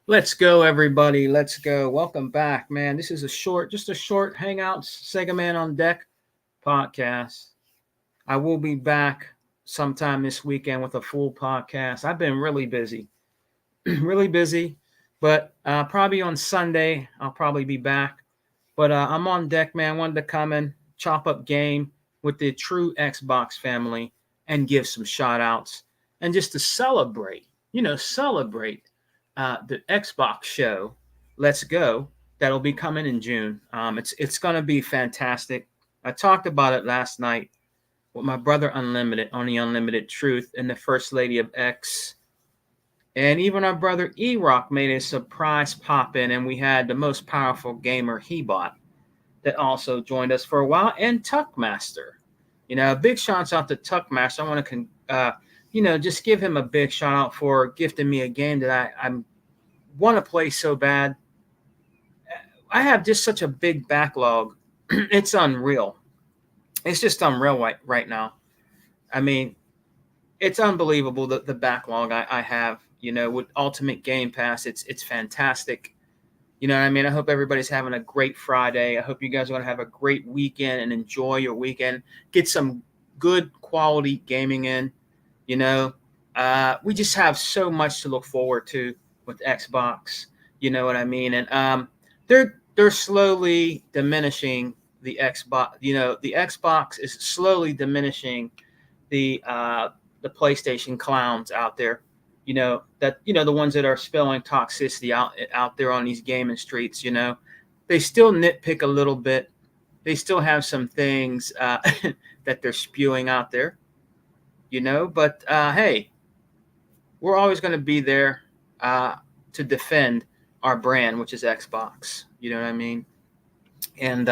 Let's go, everybody. Let's go. Welcome back, man. This is just a short hangout, Segaman on Deck podcast. I will be back sometime this weekend with a full podcast. I've been really busy, really busy, but probably on Sunday I'll probably be back. But I'm on deck, man. Wanted to come and chop up game with the true Xbox family and give some shout outs and just to celebrate, celebrate the Xbox show. Let's go. That'll be coming in June. It's gonna be fantastic. I talked about it last night with my brother Unlimited on the Unlimited Truth and the First Lady of X. And even our brother E Rock made a surprise pop in, and we had the most powerful gamer he bought that also joined us for a while, and Tuckmaster. Big shouts out to Tuckmaster. I want to, just give him a big shout out for gifting me a game that I want to play so bad. I have just such a big backlog. It's unreal. It's just unreal right now. I mean, it's unbelievable the backlog I have. With Ultimate Game Pass, it's fantastic. You know what I mean? I hope everybody's having a great Friday. I hope you guys are going to have a great weekend and enjoy your weekend. Get some good quality gaming in. We just have so much to look forward to with Xbox. You know what I mean? And they're slowly diminishing the Xbox. The Xbox is slowly diminishing the PlayStation clowns out there. The ones that are spilling toxicity out there on these gaming streets. They still nitpick a little bit. They still have some things that they're spewing out there. But hey, we're always going to be there to defend our brand, which is Xbox. You know what I mean? And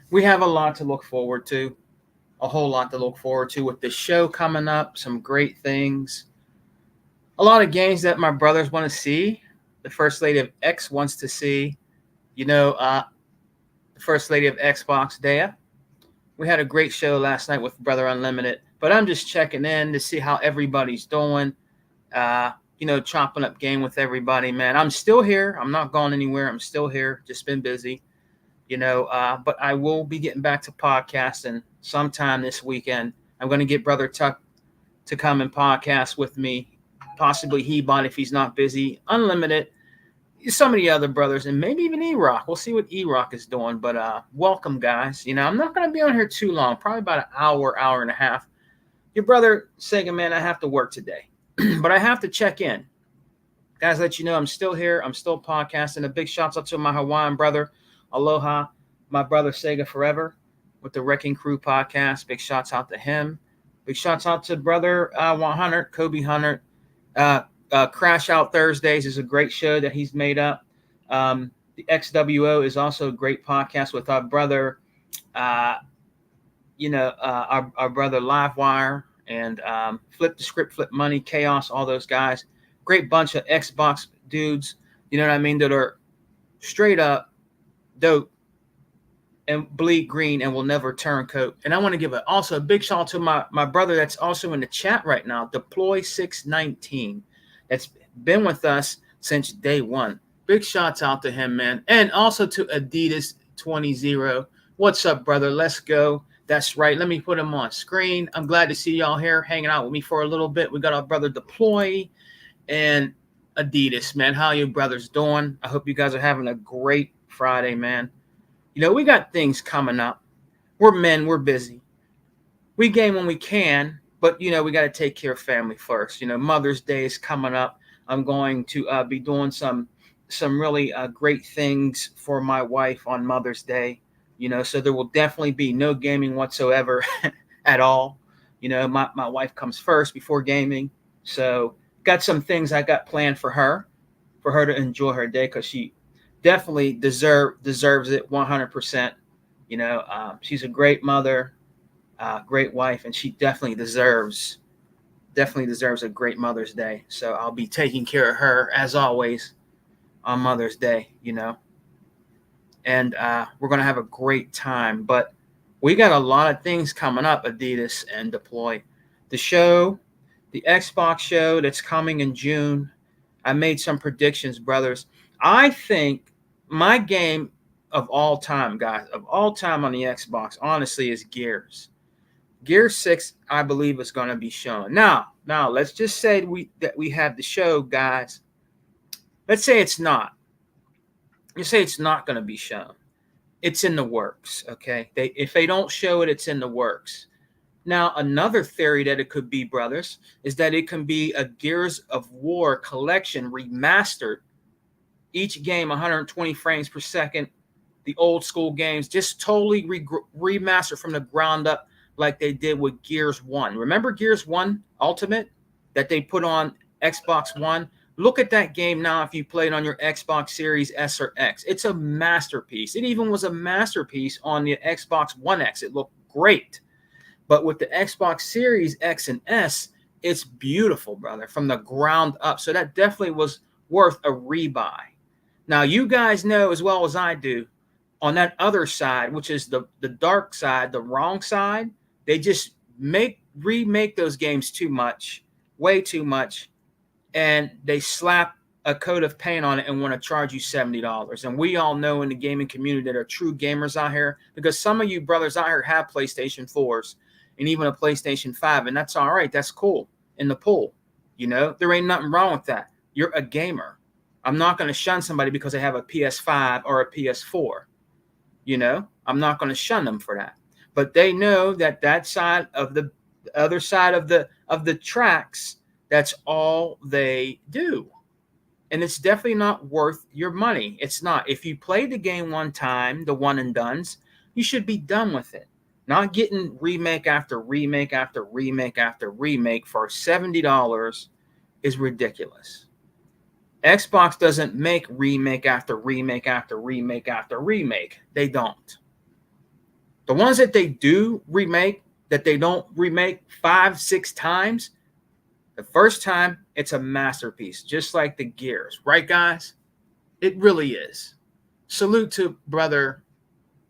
we have a lot to look forward to, a whole lot to look forward to with the show coming up. Some great things, a lot of games that my brothers want to see. The First Lady of X wants to see. The First Lady of Xbox, Dea. We had a great show last night with Brother Unlimited, but I'm just checking in to see how everybody's doing. Chopping up game with everybody, man. I'm still here. I'm not going anywhere. I'm still here. Just been busy, but I will be getting back to podcasting sometime this weekend. I'm going to get Brother Tuck to come and podcast with me, possibly He-Bot if he's not busy, Unlimited, some of the other brothers, and maybe even E-Rock. We'll see what E-Rock is doing, but welcome, guys. I'm not going to be on here too long, probably about an hour and a half. Your brother, Sega Man, I have to work today, but I have to check in. Guys, let you know I'm still here. I'm still podcasting. A big shout out to my Hawaiian brother, Aloha, my brother Sega Forever with the Wrecking Crew podcast. Big shouts out to him. Big shouts out to brother 100, Kobe Hunter. Crash Out Thursdays is a great show that he's made up. The XWO is also a great podcast with our brother, our brother Livewire and Flip the Script, Flip Money, Chaos, all those guys. Great bunch of Xbox dudes, you know what I mean, that are straight up dope and bleed green and will never turn coat. And I want to give also a big shout out to my brother that's also in the chat right now, Deploy 619. That's been with us since day one. Big shouts out to him, man. And also to Adidas 20. What's up, brother? Let's go. That's right. Let me put him on screen. I'm glad to see y'all here hanging out with me for a little bit. We got our brother Deploy and Adidas, man. How you brothers doing? I hope you guys are having a great Friday, man. We got things coming up. We're men. We're busy. We game when we can, but, we got to take care of family first. Mother's Day is coming up. I'm going to be doing some really great things for my wife on Mother's Day. So there will definitely be no gaming whatsoever at all. My wife comes first before gaming. So got some things I got planned for her to enjoy her day, because she definitely deserves it 100%. She's a great mother, great wife, and she definitely deserves a great Mother's Day. So I'll be taking care of her as always on Mother's Day, and we're gonna have a great time. But we got a lot of things coming up, Adidas and Deploy. The show, the Xbox show that's coming in June. I made some predictions, brothers. I think my game of all time, guys, of all time on the Xbox, honestly, is Gears. Gear 6, I believe, is going to be shown. Now, let's just say that we have the show, guys. Let's say it's not. You say it's not going to be shown. It's in the works, okay? If they don't show it, it's in the works. Now, another theory that it could be, brothers, is that it can be a Gears of War collection remastered. Each game 120 frames per second. The old school games just totally remastered from the ground up, like they did with Gears 1. Remember Gears 1 Ultimate that they put on Xbox One? Look at that game now if you play it on your Xbox Series S or X. It's a masterpiece. It even was a masterpiece on the Xbox One X. It looked great. But with the Xbox Series X and S, it's beautiful, brother, from the ground up. So that definitely was worth a rebuy. Now, you guys know as well as I do, on that other side, which is the dark side, the wrong side, they just remake those games too much, way too much, and they slap a coat of paint on it and want to charge you $70. And we all know in the gaming community that are true gamers out here, because some of you brothers out here have PlayStation 4s and even a PlayStation 5, and that's all right. That's cool in the pool. You know, there ain't nothing wrong with that. You're a gamer. I'm not going to shun somebody because they have a PS5 or a PS4. You know, I'm not going to shun them for that. But they know that that side of the other side of the tracks, that's all they do. And it's definitely not worth your money. It's not. If you play the game one time, the one and dones, you should be done with it. Not getting remake after remake after remake after remake for $70 is ridiculous. Xbox doesn't make remake after remake after remake after remake. They don't. The ones that they do remake, that they don't remake 5-6 times, the first time, it's a masterpiece, just like the Gears. Right, guys? It really is. Salute to brother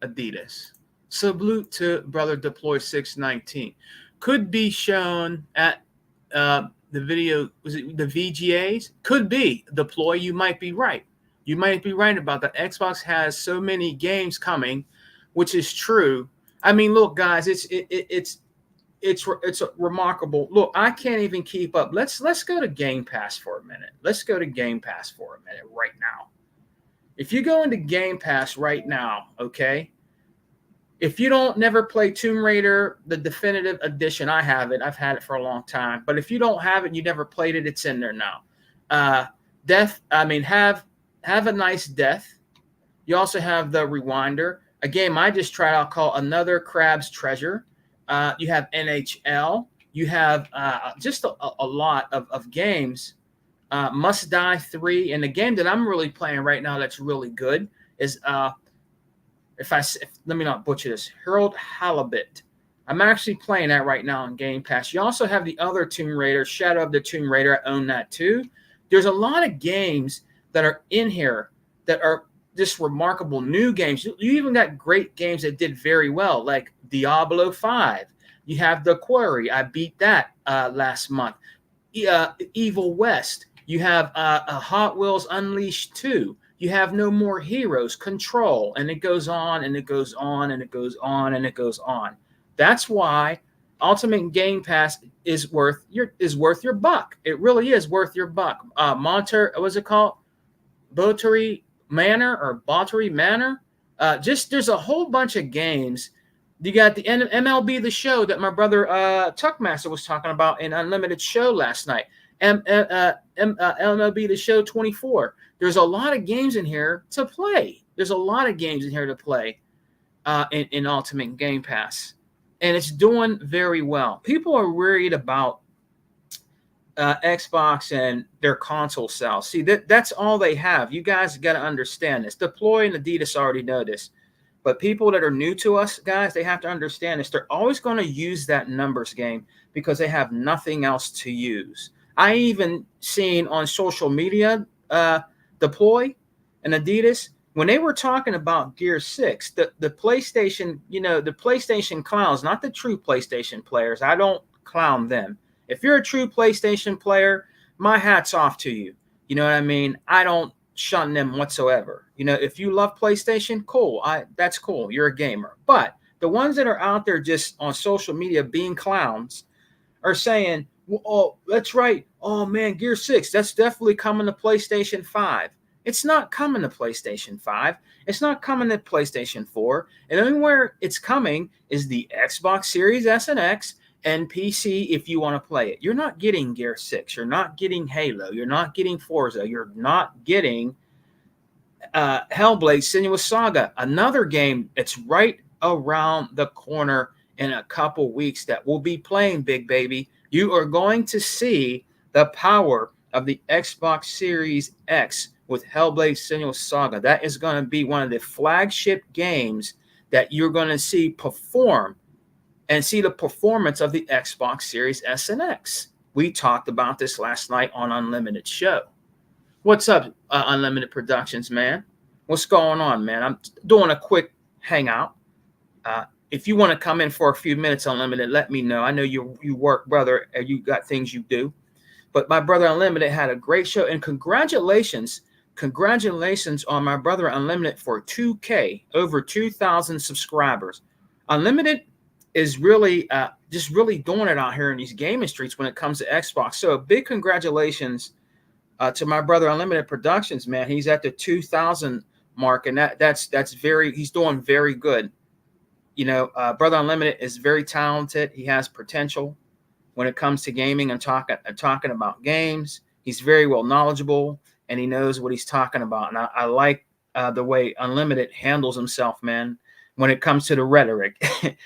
Adidas. Salute to brother Deploy 619. Could be shown at the video, was it the VGAs? Could be. Deploy, you might be right. You might be right about that. Xbox has so many games coming, which is true. I mean, look, guys, it's a remarkable. Look, I can't even keep up. Let's go to Game Pass for a minute. Let's go to Game Pass for a minute right now. If you go into Game Pass right now, okay, if you don't never play Tomb Raider, the definitive edition, I have it. I've had it for a long time. But if you don't have it, you never played it, it's in there now. Have a Nice Death. You also have the Rewinder, a game I just tried out called Another Crab's Treasure. You have NHL. You have just a lot of games. Must Die 3. And the game that I'm really playing right now that's really good is, let me not butcher this, Harold Halibut. I'm actually playing that right now on Game Pass. You also have the other Tomb Raider, Shadow of the Tomb Raider. I own that too. There's a lot of games that are in here that are just remarkable new games. You even got great games that did very well, like Diablo 5. You have The Quarry. I beat that last month. Evil West. You have Hot Wheels Unleashed 2. You have No More Heroes, Control, and it goes on and it goes on and it goes on and it goes on. That's why Ultimate Game Pass is worth your buck. It really is worth your buck. What's it called? Bottery Manor. There's a whole bunch of games. You got the MLB The Show that my brother Tuckmaster was talking about in Unlimited Show last night. MLB The Show 24. There's a lot of games in here to play. In Ultimate Game Pass. And it's doing very well. People are worried about Xbox and their console sales. See, that's all they have. You guys got to understand this. Deploy and Adidas already know this. But people that are new to us, guys, they have to understand this. They're always going to use that numbers game because they have nothing else to use. I even seen on social media, Deploy and Adidas, when they were talking about Gear 6, the PlayStation, the PlayStation clowns, not the true PlayStation players. I don't clown them. If you're a true PlayStation player, my hat's off to you. You know what I mean? I don't shun them whatsoever. You know, if you love PlayStation, cool. That's cool. You're a gamer. But the ones that are out there just on social media being clowns are saying, well, oh, that's right. Oh man, Gear 6, that's definitely coming to PlayStation 5. It's not coming to PlayStation 5. It's not coming to PlayStation 4. And anywhere it's coming is the Xbox Series S and X and PC if you want to play it. You're not getting Gear 6. You're not getting Halo. You're not getting Forza. You're not getting Hellblade Senua's Saga, another game that's right around the corner in a couple weeks that we'll be playing, big baby. You are going to see the power of the Xbox Series X with Hellblade Senua's Saga. That is going to be one of the flagship games that you're going to see perform and see the performance of the Xbox Series S and X. We talked about this last night on Unlimited Show. What's up, Unlimited Productions, man? What's going on, man? I'm doing a quick hangout. If you want to come in for a few minutes, Unlimited, let me know. I know you work, brother, and you got things you do. But my brother Unlimited had a great show, and congratulations on my brother Unlimited for 2K, over 2,000 subscribers. Unlimited is really just really doing it out here in these gaming streets when it comes to Xbox. So a big congratulations to my brother Unlimited Productions, man. He's at the 2,000 mark, and he's doing very good. You know, brother Unlimited is very talented. He has potential when it comes to gaming and talking about games. He's very well knowledgeable, and he knows what he's talking about. And I like the way Unlimited handles himself, man. When it comes to the rhetoric,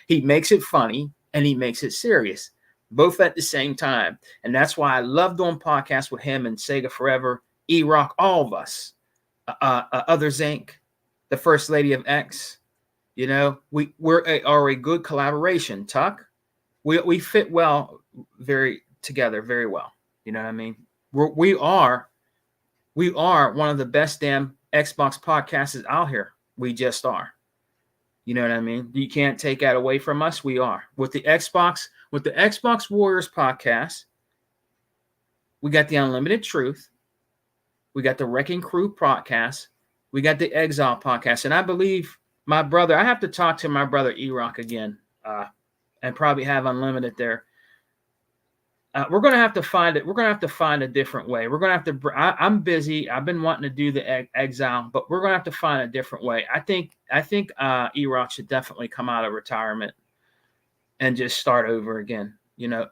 he makes it funny and he makes it serious, both at the same time. And that's why I love doing podcasts with him and Sega Forever, E-Rock, all of us, Others Inc., the First Lady of X. You know, are a good collaboration, Tuck. We fit well, together very well. You know what I mean? We are one of the best damn Xbox podcasts out here. We just are. You know what I mean? You can't take that away from us. We are with the Xbox Warriors podcast. We got the Unlimited Truth. We got the Wrecking Crew podcast. We got the Exile podcast. And I believe my brother, I have to talk to my brother E-Rock again and probably have Unlimited there. We're going to have to find it. We're going to have to find a different way. We're going to have to, I'm busy. I've been wanting to do the Exile, but we're going to have to find a different way. I think E-Rock should definitely come out of retirement and just start over again. You know,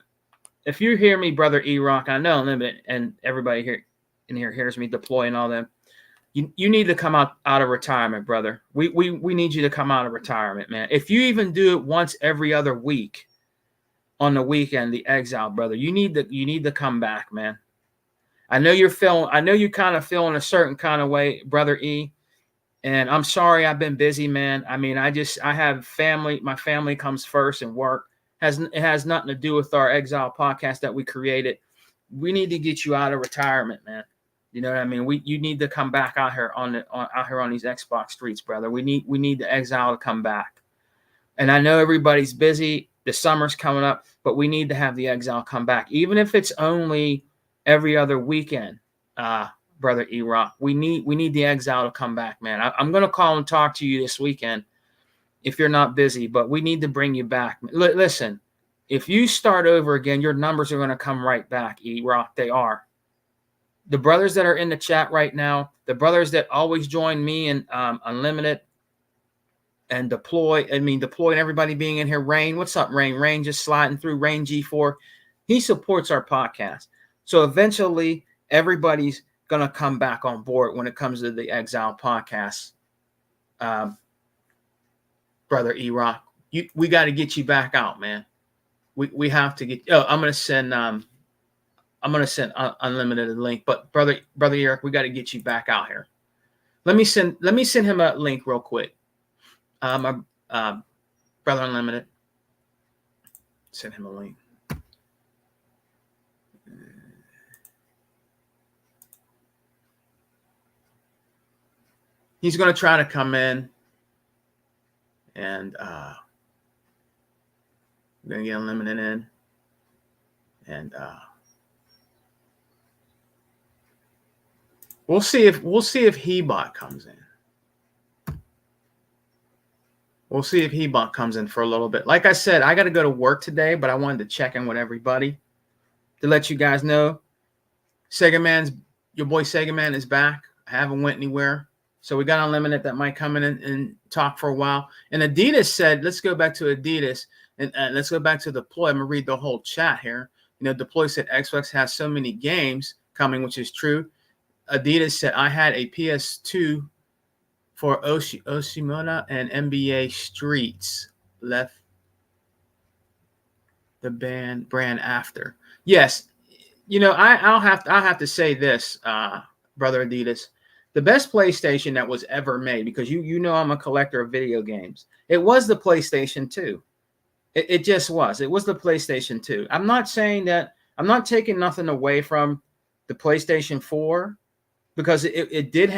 if you hear me, brother E-Rock, I know Unlimited and everybody here in here hears me deploying all them. You need to come out of retirement, brother. We need you to come out of retirement, man. If you even do it once every other week on the weekend, the Exile, brother, you need to come back, man. I know you're kind of feeling a certain kind of way, brother E. And I'm sorry I've been busy, man. I mean, I have family. My family comes first and work. It has nothing to do with our Exile podcast that we created. We need to get you out of retirement, man. You know what I mean? You need to come back out here on these Xbox streets, brother. We need the Exile to come back. And I know everybody's busy. The summer's coming up, but we need to have the Exile come back, even if it's only every other weekend. Brother E-Rock, we need the Exile to come back, man. I'm gonna call and talk to you this weekend if you're not busy, but we need to bring you back. Listen, if you start over again, your numbers are gonna come right back, E-Rock. They are. The brothers that are in the chat right now, the brothers that always join me and Unlimited and Deploy and everybody being in here. Rain, what's up, Rain? Rain just sliding through. Rain G4. He supports our podcast. So eventually everybody's going to come back on board when it comes to the Exile podcast. Brother E-Rock, we got to get you back out, man. We have to get. Oh, I'm going to send Unlimited a link, but brother Eric, we got to get you back out here. Let me send him a link real quick. My brother Unlimited, send him a link. He's going to try to come in, and we're going to get Unlimited in, and We'll see if Hebot comes in. We'll see if Hebot comes in for a little bit. Like I said, I got to go to work today, but I wanted to check in with everybody to let you guys know your boy Segaman is back. I haven't went anywhere. So we got Unlimited that might come in and talk for a while. And Adidas said, let's go back to Adidas and let's go back to Deploy. I'm going to read the whole chat here. Deploy said Xbox has so many games coming, which is true. Adidas said, I had a PS2 for Oshimona and NBA Streets. Left the brand after. Yes, I'll have to say this, brother Adidas, the best PlayStation that was ever made, because I'm a collector of video games. It was the PlayStation 2. It just was. It was the PlayStation 2. I'm not saying that. I'm not taking nothing away from the PlayStation 4, because it did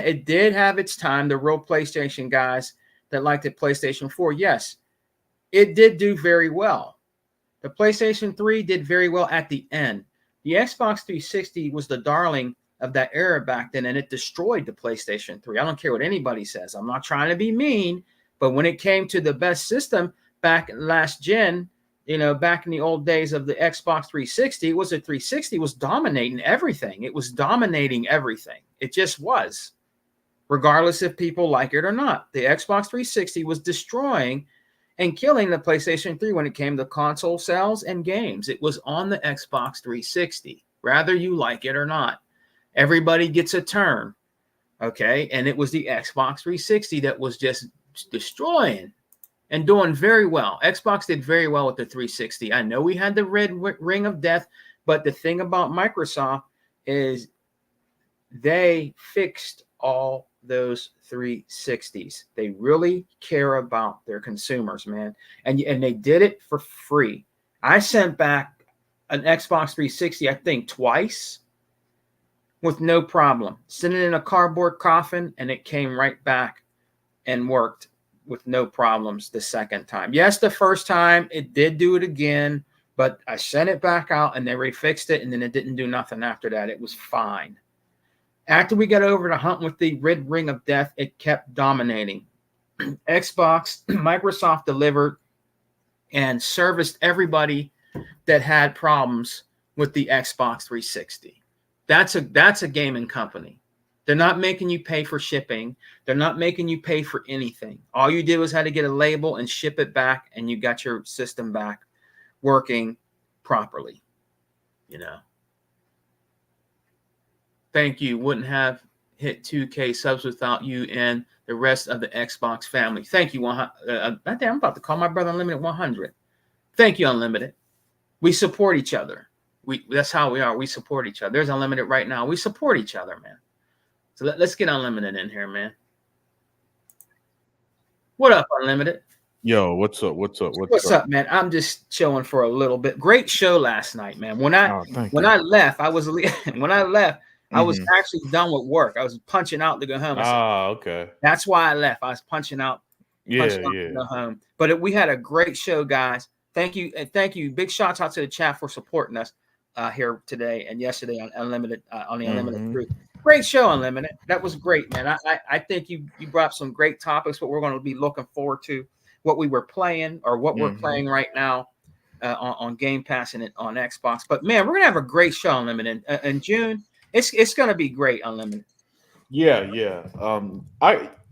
have its time. The real PlayStation guys that liked the PlayStation 4, yes, it did do very well. The PlayStation 3 did very well at the end. The Xbox 360 was the darling of that era back then, and it destroyed the PlayStation 3. I don't care what anybody says. I'm not trying to be mean, but when it came to the best system back last gen, back in the old days of the Xbox 360, it was a 360 was dominating everything. It was dominating everything. It just was, regardless if people like it or not. The Xbox 360 was destroying and killing the PlayStation 3 when it came to console sales and games. It was on the Xbox 360, whether you like it or not. Everybody gets a turn, okay? And it was the Xbox 360 that was just destroying and doing very well. Xbox did very well with the 360. I know we had the red ring of death, but the thing about Microsoft is they fixed all those 360s. They really care about their consumers, man. And they did it for free. I sent back an Xbox 360, I think, twice with no problem. Sent it in a cardboard coffin, and it came right back and worked with no problems the second time. Yes, the first time it did do it again, but I sent it back out, and they refixed it, and then it didn't do nothing after that. It was fine. After we got over to hunt with the red ring of death, it kept dominating. Xbox, Microsoft delivered and serviced everybody that had problems with the Xbox 360. That's a gaming company. They're not making you pay for shipping. They're not making you pay for anything. All you did was had to get a label and ship it back, and you got your system back working properly. Thank you. Wouldn't have hit 2K subs without you and the rest of the Xbox family. Thank you. I'm about to call my brother Unlimited 100. Thank you, Unlimited. We support each other. That's how we are. We support each other. There's Unlimited right now. We support each other, man. So let's get Unlimited in here, man. What up, Unlimited? Yo, what's up? What's up, man? I'm just chilling for a little bit. Great show last night, man. When I left, I was actually done with work. I was punching out to go home. Okay. That's why I left. I was punching out to go home. But we had a great show, guys. Thank you. Big shout out to the chat for supporting us here today and yesterday on Unlimited on the Unlimited group. Great show, Unlimited. That was great, man. I think you brought some great topics. What we're going to be looking forward to, what we were playing or what we're playing right now on Game Pass and on Xbox. But man, we're gonna have a great show, Unlimited, in June. It's gonna be great, Unlimited. Yeah.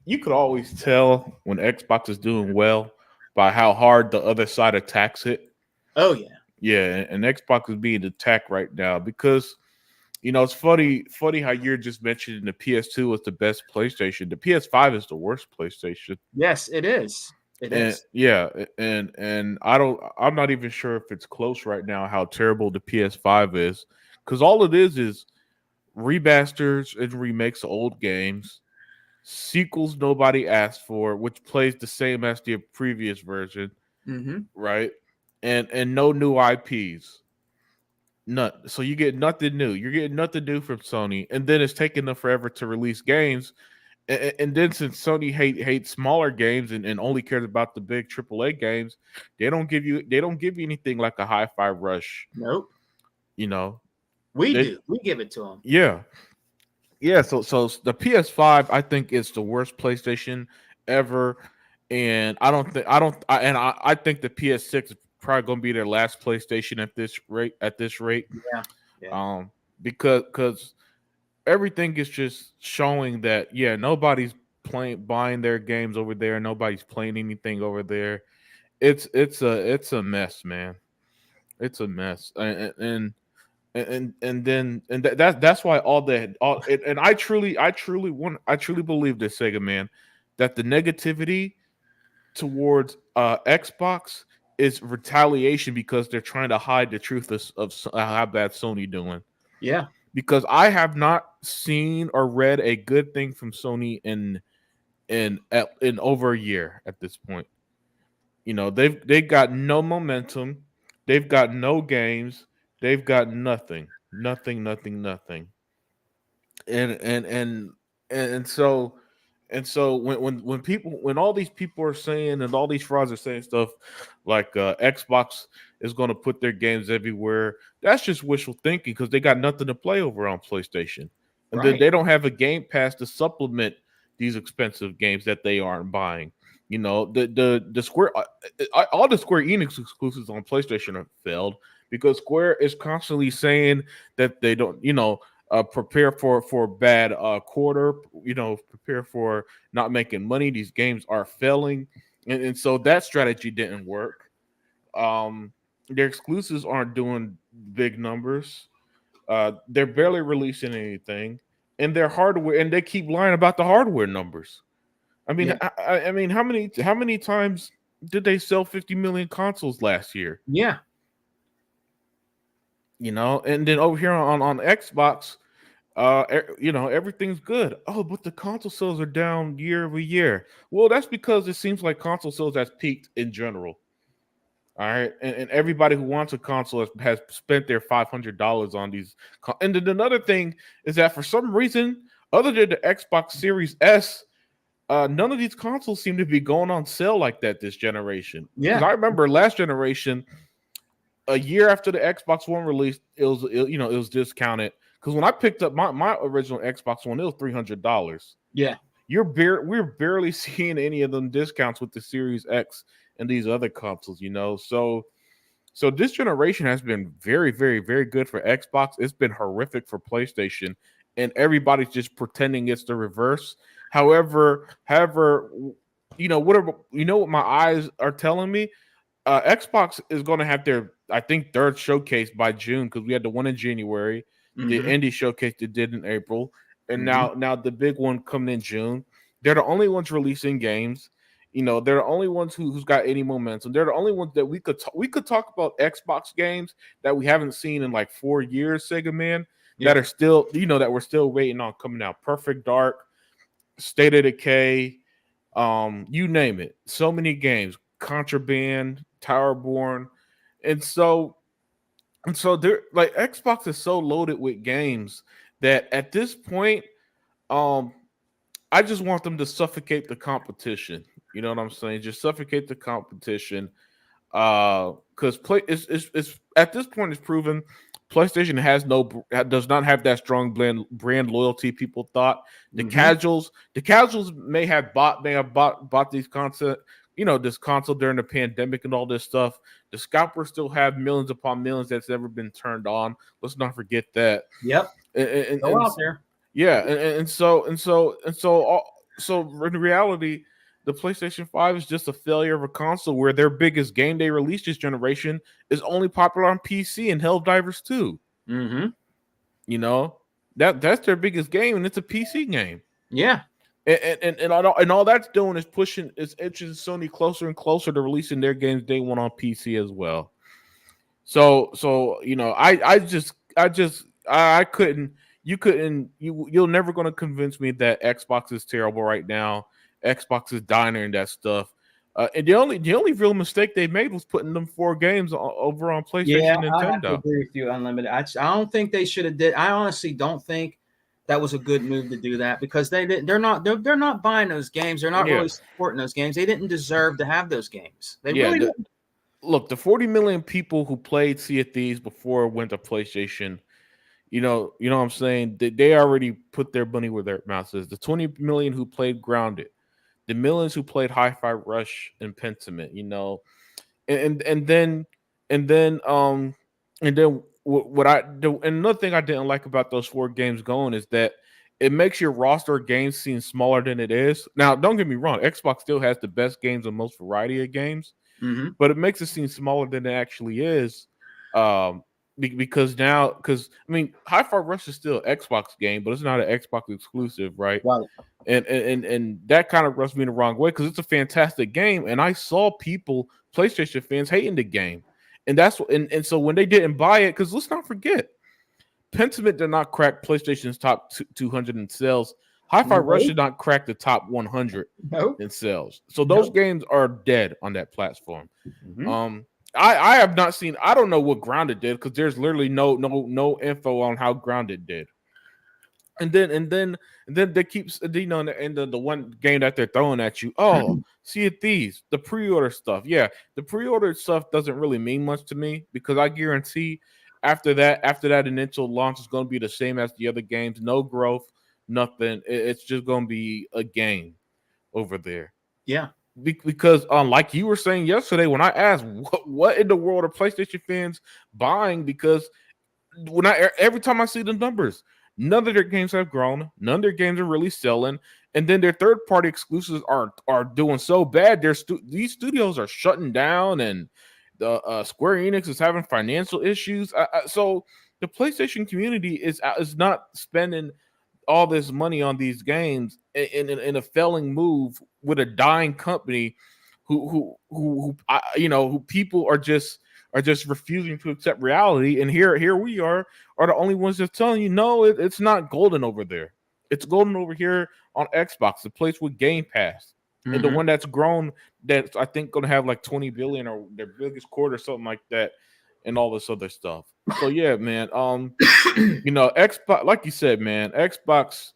You could always tell when Xbox is doing well by how hard the other side attacks it. Oh yeah. Yeah, and Xbox is being attacked right now because it's funny how you're just mentioning the PS2 was the best PlayStation. The PS5 is the worst PlayStation. Yes, it is. It is. Yeah, and I'm not even sure if it's close right now how terrible the PS5 is, because all it is remasters and remakes of old games, sequels nobody asked for, which plays the same as the previous version, right? And no new IPs. None. So you get nothing new. You're getting nothing new from Sony, and then it's taking them forever to release games. And then since Sony hates smaller games and only cares about the big AAA games, they don't give you anything like a Hi-Fi Rush. Nope. We do. We give it to them. Yeah. Yeah, so the PS5 I think is the worst PlayStation ever, and I think the PS6 is probably going to be their last PlayStation at this rate. Yeah, yeah, Um, because everything is just showing that nobody's playing buying their games over there, nobody's playing anything over there. It's a mess, man. It's a mess, that's why and I truly believe this, Sega man, that the negativity towards Xbox is retaliation because they're trying to hide the truth of how bad Sony doing. yeah, Because I have not seen or read a good thing from Sony in over a year at this point. They've got no momentum, they've got no games, they've got nothing, and and and and so when all these people are saying and all these frauds are saying stuff like Xbox is going to put their games everywhere, that's just wishful thinking because they got nothing to play over on PlayStation, and then right. they don't have a Game Pass to supplement these expensive games that they aren't buying. The Square all the Square Enix exclusives on PlayStation have failed because Square is constantly saying that they don't, prepare for a bad quarter. Prepare for not making money. These games are failing, and so that strategy didn't work. Their exclusives aren't doing big numbers. They're barely releasing anything, and their hardware, and they keep lying about the hardware numbers. I mean, Yeah, I mean, how many times did they sell 50 million consoles last year? yeah, And then over here on Xbox, everything's good. Oh, but the console sales are down year over year. Well, that's because it seems like console sales has peaked in general. All right, and everybody who wants a console has spent their $500 on these. And then another thing is that for some reason, other than the Xbox Series S, none of these consoles seem to be going on sale like that this generation. Because yeah, I remember last generation, a year after the Xbox One released, it was discounted. Because when I picked up my original Xbox One, it was $300. yeah, We're barely seeing any of them discounts with the Series X and these other consoles. So this generation has been very, very, very good for Xbox. It's been horrific for PlayStation, and everybody's just pretending it's the reverse. However, what my eyes are telling me, Xbox is going to have their, I think, third showcase by June because we had the one in January, the mm-hmm, indie showcase they did in April, and mm-hmm, now the big one coming in June. They're the only ones releasing games. They're the only ones who's got any momentum. They're the only ones that we could talk about Xbox games that we haven't seen in like 4 years, Sega man, yeah, that are still, that we're still waiting on coming out. Perfect Dark, State of Decay, you name it. So many games. Contraband, Towerborn, and so they're like Xbox is so loaded with games that at this point, um, I just want them to suffocate the competition. You know what I'm saying? Just suffocate the competition. Because play it's at this point it's proven PlayStation does not have that strong brand loyalty people thought. mm-hmm, The casuals may have bought these content, this console during the pandemic and all this stuff. The scalpers still have millions upon millions that's never been turned on. Let's not forget that. yep. Go And out there. yeah, and so in reality, the PlayStation 5 is just a failure of a console where their biggest game they released this generation is only popular on PC and Helldivers 2. Mm-hmm, You know? That's their biggest game, and it's a PC game. yeah, And all that's doing is inching Sony closer and closer to releasing their games day one on PC as well. So I couldn't you're never going to convince me that Xbox is terrible right now. Xbox is dying and that stuff. And the only real mistake they made was putting them 4 games over on yeah. PlayStation I have to Nintendo. agree with you, Unlimited. I don't think they should have did. I honestly don't think that was a good move to do that because they're not buying those games. They're not Yeah, really supporting those games. They didn't deserve to have those games. They yeah. really didn't. Look, the 40 million people who played Sea of Thieves before it went to PlayStation, You know what I'm saying? They already put their money where their mouth is. The 20 million who played Grounded, the millions who played Hi-Fi Rush and Pentiment, and then and then and then what I do, and another thing I didn't like about those 4 games going is that it makes your roster of games seem smaller than it is. Now, don't get me wrong, Xbox still has the best games and most variety of games, Mm-hmm. but it makes it seem smaller than it actually is. Um, because I mean, Hi-Fi Rush is still an Xbox game, but it's not an Xbox exclusive, right? Right. And that kind of rubs me the wrong way because it's a fantastic game, and I saw people, PlayStation fans, hating the game, and and so when they didn't buy it, because let's not forget, Pentiment did not crack PlayStation's top 200 in sales. Hi-Fi Rush Nope. did not crack the top 100 Nope. in sales, so those Nope. games are dead on that platform. Mm-hmm. Um, I have not seen. I don't know what Grounded did because there's literally no info on how Grounded did. And then they keep and the one game that they're throwing at you. Oh, see it these the pre-order stuff. Yeah, the pre-order stuff doesn't really mean much to me because I guarantee after that initial launch is going to be the same as the other games. No growth, nothing. It's just going to be a game over there. Yeah. Because like you were saying yesterday when I asked what in the world are PlayStation fans buying, because every time I see the numbers, none of their games have grown, none of their games are really selling, and then their third party exclusives are doing so bad. These studios are shutting down, and the Square Enix is having financial issues. So the PlayStation community is not spending all this money on these games in a failing move with a dying company who people are just refusing to accept reality. And here we are the only ones that's telling you no, it's not golden over there. It's golden over here on Xbox, the place with Game Pass, and the Mm-hmm. one that's grown, that's I think going to have like 20 billion or their biggest quarter, something like that, and all this other stuff. So yeah, man. Xbox, like you said, man, Xbox.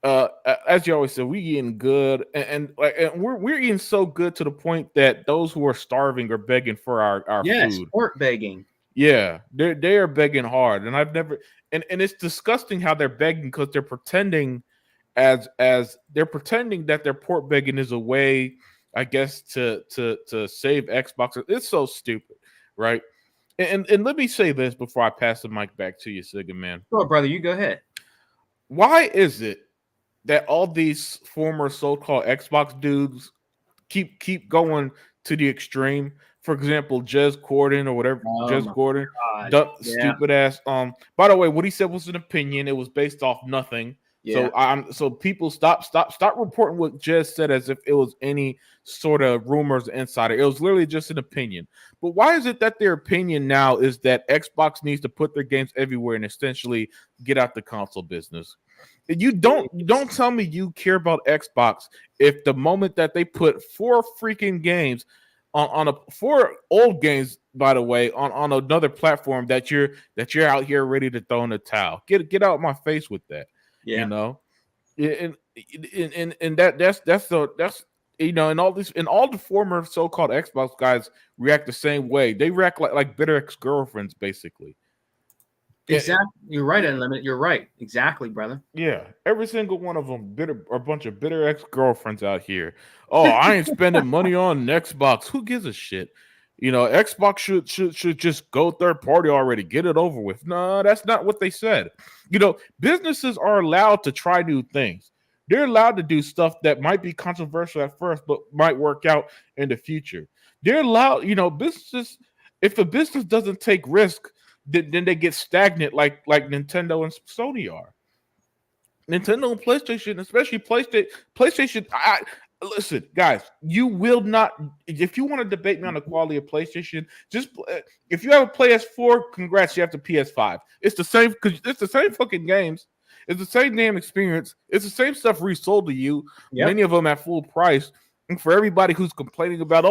As you always said, we eating good, and we're eating so good to the point that those who are starving are begging for our Yes. food. Port begging. Yeah, they are begging hard, and I've never and it's disgusting how they're begging because they're pretending as they're pretending that their port begging is a way, I guess, to save Xbox. It's so stupid, right? And let me say this before I pass the mic back to you, Siga man. Go, brother. You go ahead. Why is it that all these former so-called Xbox dudes keep going to the extreme? For example, Jez Gordon or whatever, Oh Jez my Gordon, God. the Yeah. stupid ass. By the way, what he said was an opinion. It was based off nothing. Yeah. So people stop reporting what Jez said as if it was any sort of rumors insider. It was literally just an opinion. But why is it that their opinion now is that Xbox needs to put their games everywhere and essentially get out the console business? You don't tell me you care about Xbox if the moment that they put 4 freaking games on a 4 old games, by the way, on another platform, that you're out here ready to throw in the towel. Get out my face with that. You Yeah. know, and that's and all the former so-called Xbox guys react the same way. They react like bitter ex-girlfriends, basically. Exactly. You're right, Unlimited. You're right. Exactly, brother. Yeah, every single one of them bitter, a bunch of bitter ex-girlfriends out here. Oh, I ain't spending money on Xbox. Who gives a shit? Xbox should just go third party already. Get it over with. No, that's not what they said. Businesses are allowed to try new things. They're allowed to do stuff that might be controversial at first, but might work out in the future. They're allowed, businesses. If a business doesn't take risk, then they get stagnant like Nintendo and Sony are. Nintendo and PlayStation, especially PlayStation. Listen, guys, you will not. If you want to debate me on the quality of PlayStation, if you have a PS4, congrats, you have the PS5. It's the same because it's the same fucking games. It's the same damn experience. It's the same stuff resold to you. Yep. Many of them at full price. And for everybody who's complaining about,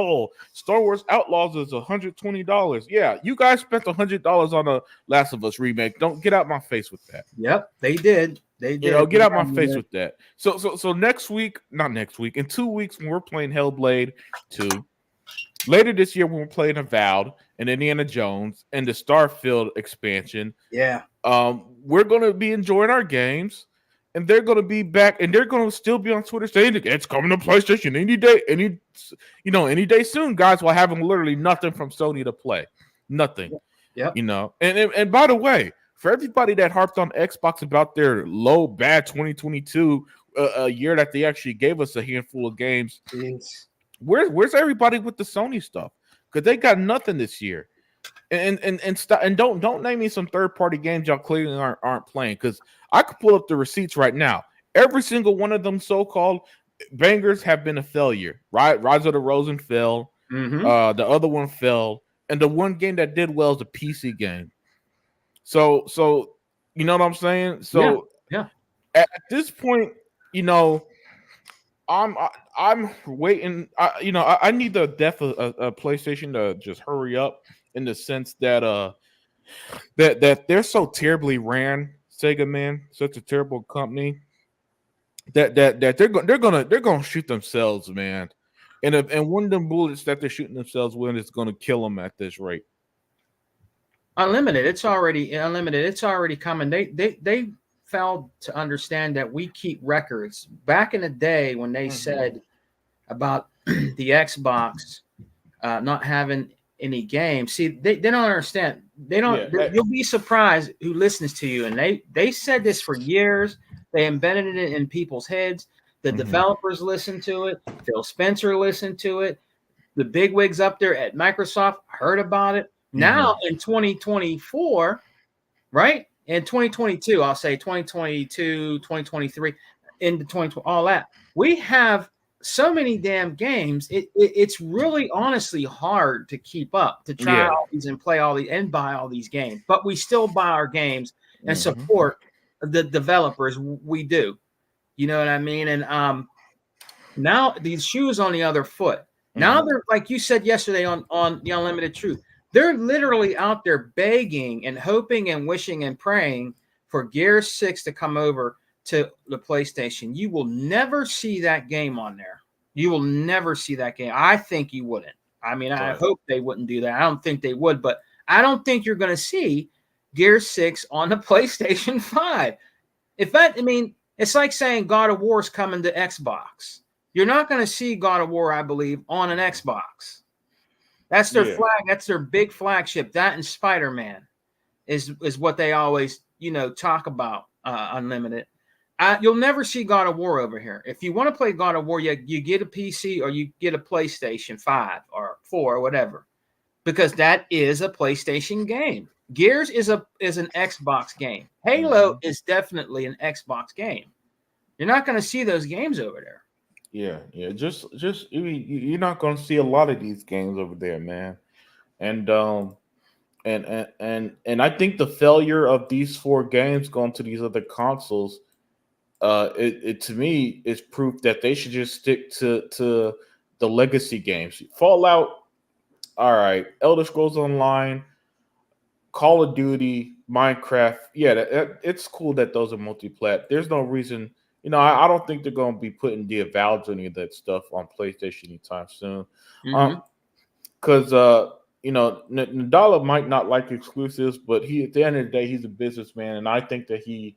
Star Wars Outlaws is $120. Yeah, you guys spent $100 on a Last of Us remake. Don't get out my face with that. Yep. They did. They did. Get out my face with that. So next week, not next week, in 2 weeks when we're playing Hellblade 2, later this year when we're playing Avowed and Indiana Jones and the Starfield expansion. Yeah. We're going to be enjoying our games, and they're going to be back, and they're going to still be on Twitter saying it's coming to PlayStation any day, any day soon, guys. While having literally nothing from Sony to play, nothing. Yep. And by the way, for everybody that harped on Xbox about their low bad 2022, a year that they actually gave us a handful of games, Jeez. where's everybody with the Sony stuff? Because they got nothing this year. And don't name me some third party games y'all clearly aren't playing, because I could pull up the receipts right now. Every single one of them so called bangers have been a failure. Right, Rise of the Rosen fell. Mm-hmm. The other one fell, and the one game that did well is a PC game. So you know what I'm saying? Yeah. So Yeah. at this point, you know, I'm waiting. I need the death of a PlayStation to just hurry up, in the sense that that they're so terribly ran. Sega, man, such a terrible company that they're gonna shoot themselves, man. And one of them bullets that they're shooting themselves with is gonna kill them at this rate. Unlimited. It's already unlimited. It's already coming. They failed to understand that we keep records. Back in the day when they said about the Xbox not having any games, see, they don't understand. They don't. Yeah. You'll be surprised who listens to you. And they said this for years. They embedded it in people's heads. The developers listened to it. Phil Spencer listened to it. The bigwigs up there at Microsoft heard about it. Now in 2024, right? In 2022, I'll say 2022, 2023, into 2020, all that. We have so many damn games. It's really honestly hard to keep up, to try Yeah. all these and play all these and buy all these games. But we still buy our games and Mhm. support the developers. We do. You know what I mean? And now these shoes on the other foot. Now they're, like you said yesterday on the Unlimited Truth, they're literally out there begging and hoping and wishing and praying for Gear 6 to come over to the PlayStation. You will never see that game on there. You will never see that game. I think you wouldn't. I mean, I Right. hope they wouldn't do that. I don't think they would, but I don't think you're going to see Gear 6 on the PlayStation 5. If that, I mean, it's like saying God of War is coming to Xbox. You're not going to see God of War, I believe, on an Xbox. That's their Yeah. flag. That's their big flagship. That and Spider-Man is what they always, talk about. Unlimited. You'll never see God of War over here. If you want to play God of War, you get a PC or you get a PlayStation 5 or 4 or whatever, because that is a PlayStation game. Gears is an Xbox game. Halo is definitely an Xbox game. You're not going to see those games over there. Yeah. Just you're not gonna see a lot of these games over there, man. And I think the failure of these four games going to these other consoles, it to me is proof that they should just stick to the legacy games. Fallout, all right. Elder Scrolls Online, Call of Duty, Minecraft. Yeah, it's cool that those are multi-plat. There's no reason, I don't think they're going to be putting the Avowed or any of that stuff on PlayStation anytime soon. Mm-hmm. Because Nadala might not like exclusives, but he, at the end of the day, he's a businessman, and I think that he's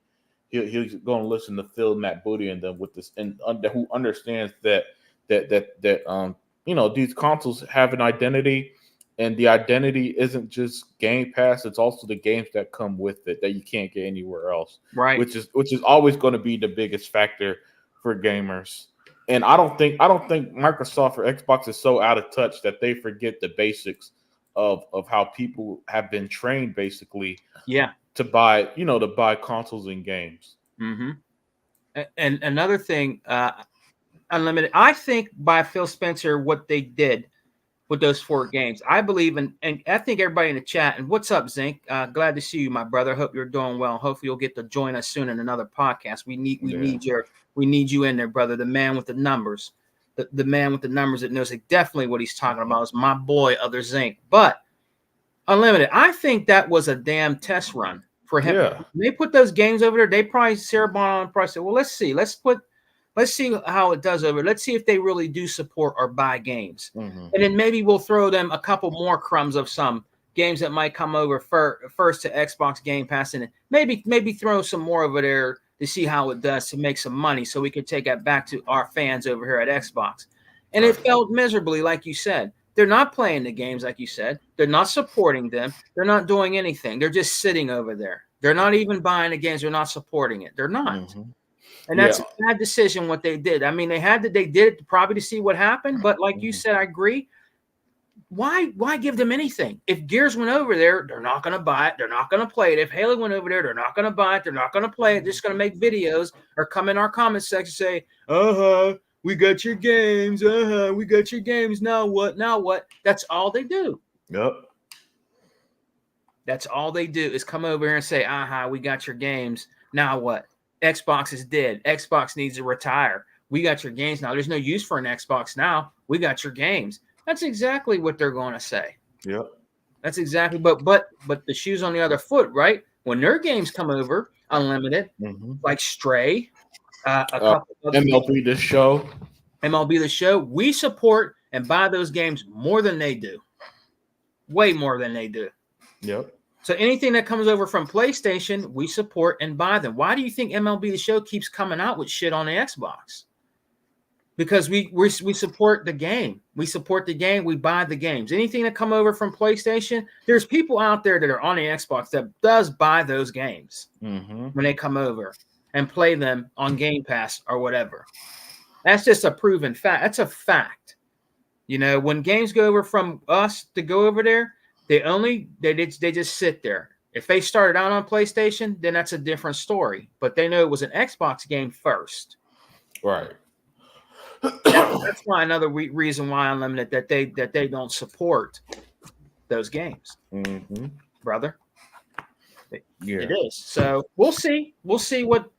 going to listen to Phil, Matt Booty, and them with this, and who understands that these consoles have an identity, and the identity isn't just Game Pass; it's also the games that come with it that you can't get anywhere else. Right. Which is always going to be the biggest factor for gamers. And I don't think Microsoft or Xbox is so out of touch that they forget the basics of how people have been trained basically Yeah. to buy consoles and games. Mm-hmm. And another thing, Unlimited, I think by Phil Spencer, what they did with those four games, I believe, and I think everybody in the chat, and what's up, Zink? Glad to see you, my brother. Hope you're doing well. Hopefully you'll get to join us soon in another podcast. We need you in there, brother. The man with the numbers. The man with the numbers that knows definitely what he's talking about is my boy, Other Zink. But Unlimited, I think that was a damn test run for him. Yeah. They put those games over there. They probably Sarah Bond probably said, well, let's see. Let's see how it does over. Let's see if they really do support or buy games. Mm-hmm. And then maybe we'll throw them a couple more crumbs of some games that might come over first to Xbox Game Pass, and maybe throw some more over there to see how it does to make some money, so we could take that back to our fans over here at Xbox. And it failed miserably, like you said. They're not playing the games, like you said. They're not supporting them. They're not doing anything. They're just sitting over there. They're not even buying the games. They're not supporting it. They're not. Mm-hmm. And that's a bad decision what they did. I mean, they did it probably to see what happened. But like you said, I agree. Why give them anything? If Gears went over there, they're not going to buy it. They're not going to play it. If Halo went over there, they're not going to buy it. They're not going to play it. They're just going to make videos or come in our comment section and say, we got your games. We got your games. Now what? Now what? That's all they do. Yep. That's all they do is come over here and say, we got your games. Now what? Xbox is dead. Xbox needs to retire. We got your games now. There's no use for an Xbox now. We got your games. That's exactly what they're going to say. Yep. That's exactly. But the shoe's on the other foot, right? When their games come over, unlimited, like Stray, a couple of MLB The Show. MLB The Show, we support and buy those games more than they do. Way more than they do. Yep. So anything that comes over from PlayStation, we support and buy them. Why do you think MLB The Show keeps coming out with shit on the Xbox? Because we support the game. We support the game. We buy the games. Anything that come over from PlayStation, there's people out there that are on the Xbox that does buy those games when they come over and play them on Game Pass or whatever. That's just a proven fact. That's a fact. You know, when games go over from us to go over there, they just sit there. If they started out on PlayStation, then that's a different story. But they know it was an Xbox game first. Right. That's why another reason why Unlimited that they don't support those games, brother. Yeah, it is. So we'll see. We'll see what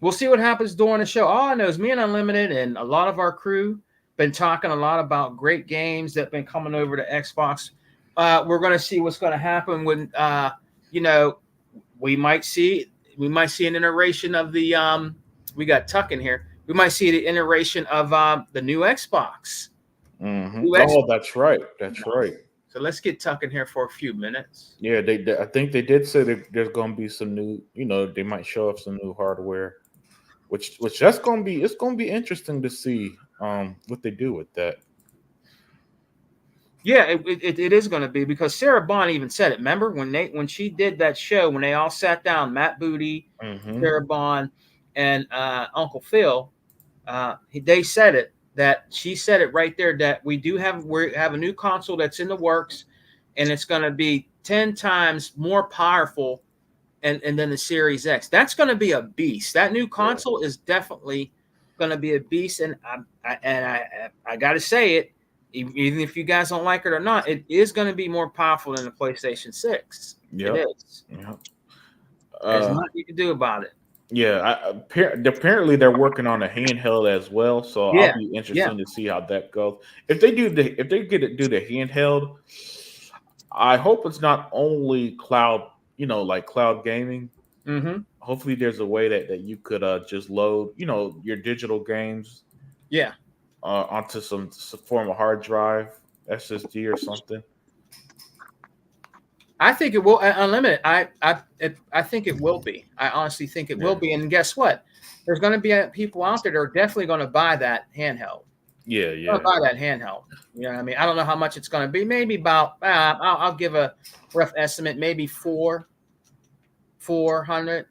happens during the show. All I know is me and Unlimited and a lot of our crew been talking a lot about great games that been coming over to Xbox. We're going to see what's going to happen when we might see an iteration of the we got Tuck in here. We might see the iteration of the new Xbox. Oh, that's right. That's right. So let's get Tuck in here for a few minutes. Yeah, I think they did say that there's going to be some new. They might show off some new hardware, which it's going to be interesting to see what they do with that. Yeah, it is going to be, because Sarah Bond even said it. Remember when she did that show, when they all sat down, Matt Booty, Sarah Bond, and Uncle Phil, they said it. That she said it right there, that we have a new console that's in the works, and it's going to be 10 times more powerful and then the Series X. That's going to be a beast. That new console is definitely going to be a beast, and I got to say it. Even if you guys don't like it or not, it is going to be more powerful than the PlayStation 6. Yep. It is. Yep. There's nothing you can do about it. Yeah, apparently they're working on a handheld as well, so I'll be interested to see how that goes. If they do the handheld, I hope it's not only cloud, like cloud gaming. Hopefully, there's a way that you could just load, your digital games. Yeah. Onto some form of hard drive, SSD or something. I think it will. Unlimited. I think it will be. I honestly think it will be. And guess what? There's going to be people out there that are definitely going to buy that handheld. Yeah. Buy that handheld. You know what I mean? I don't know how much it's going to be. Maybe about. I'll give a rough estimate. Maybe 400.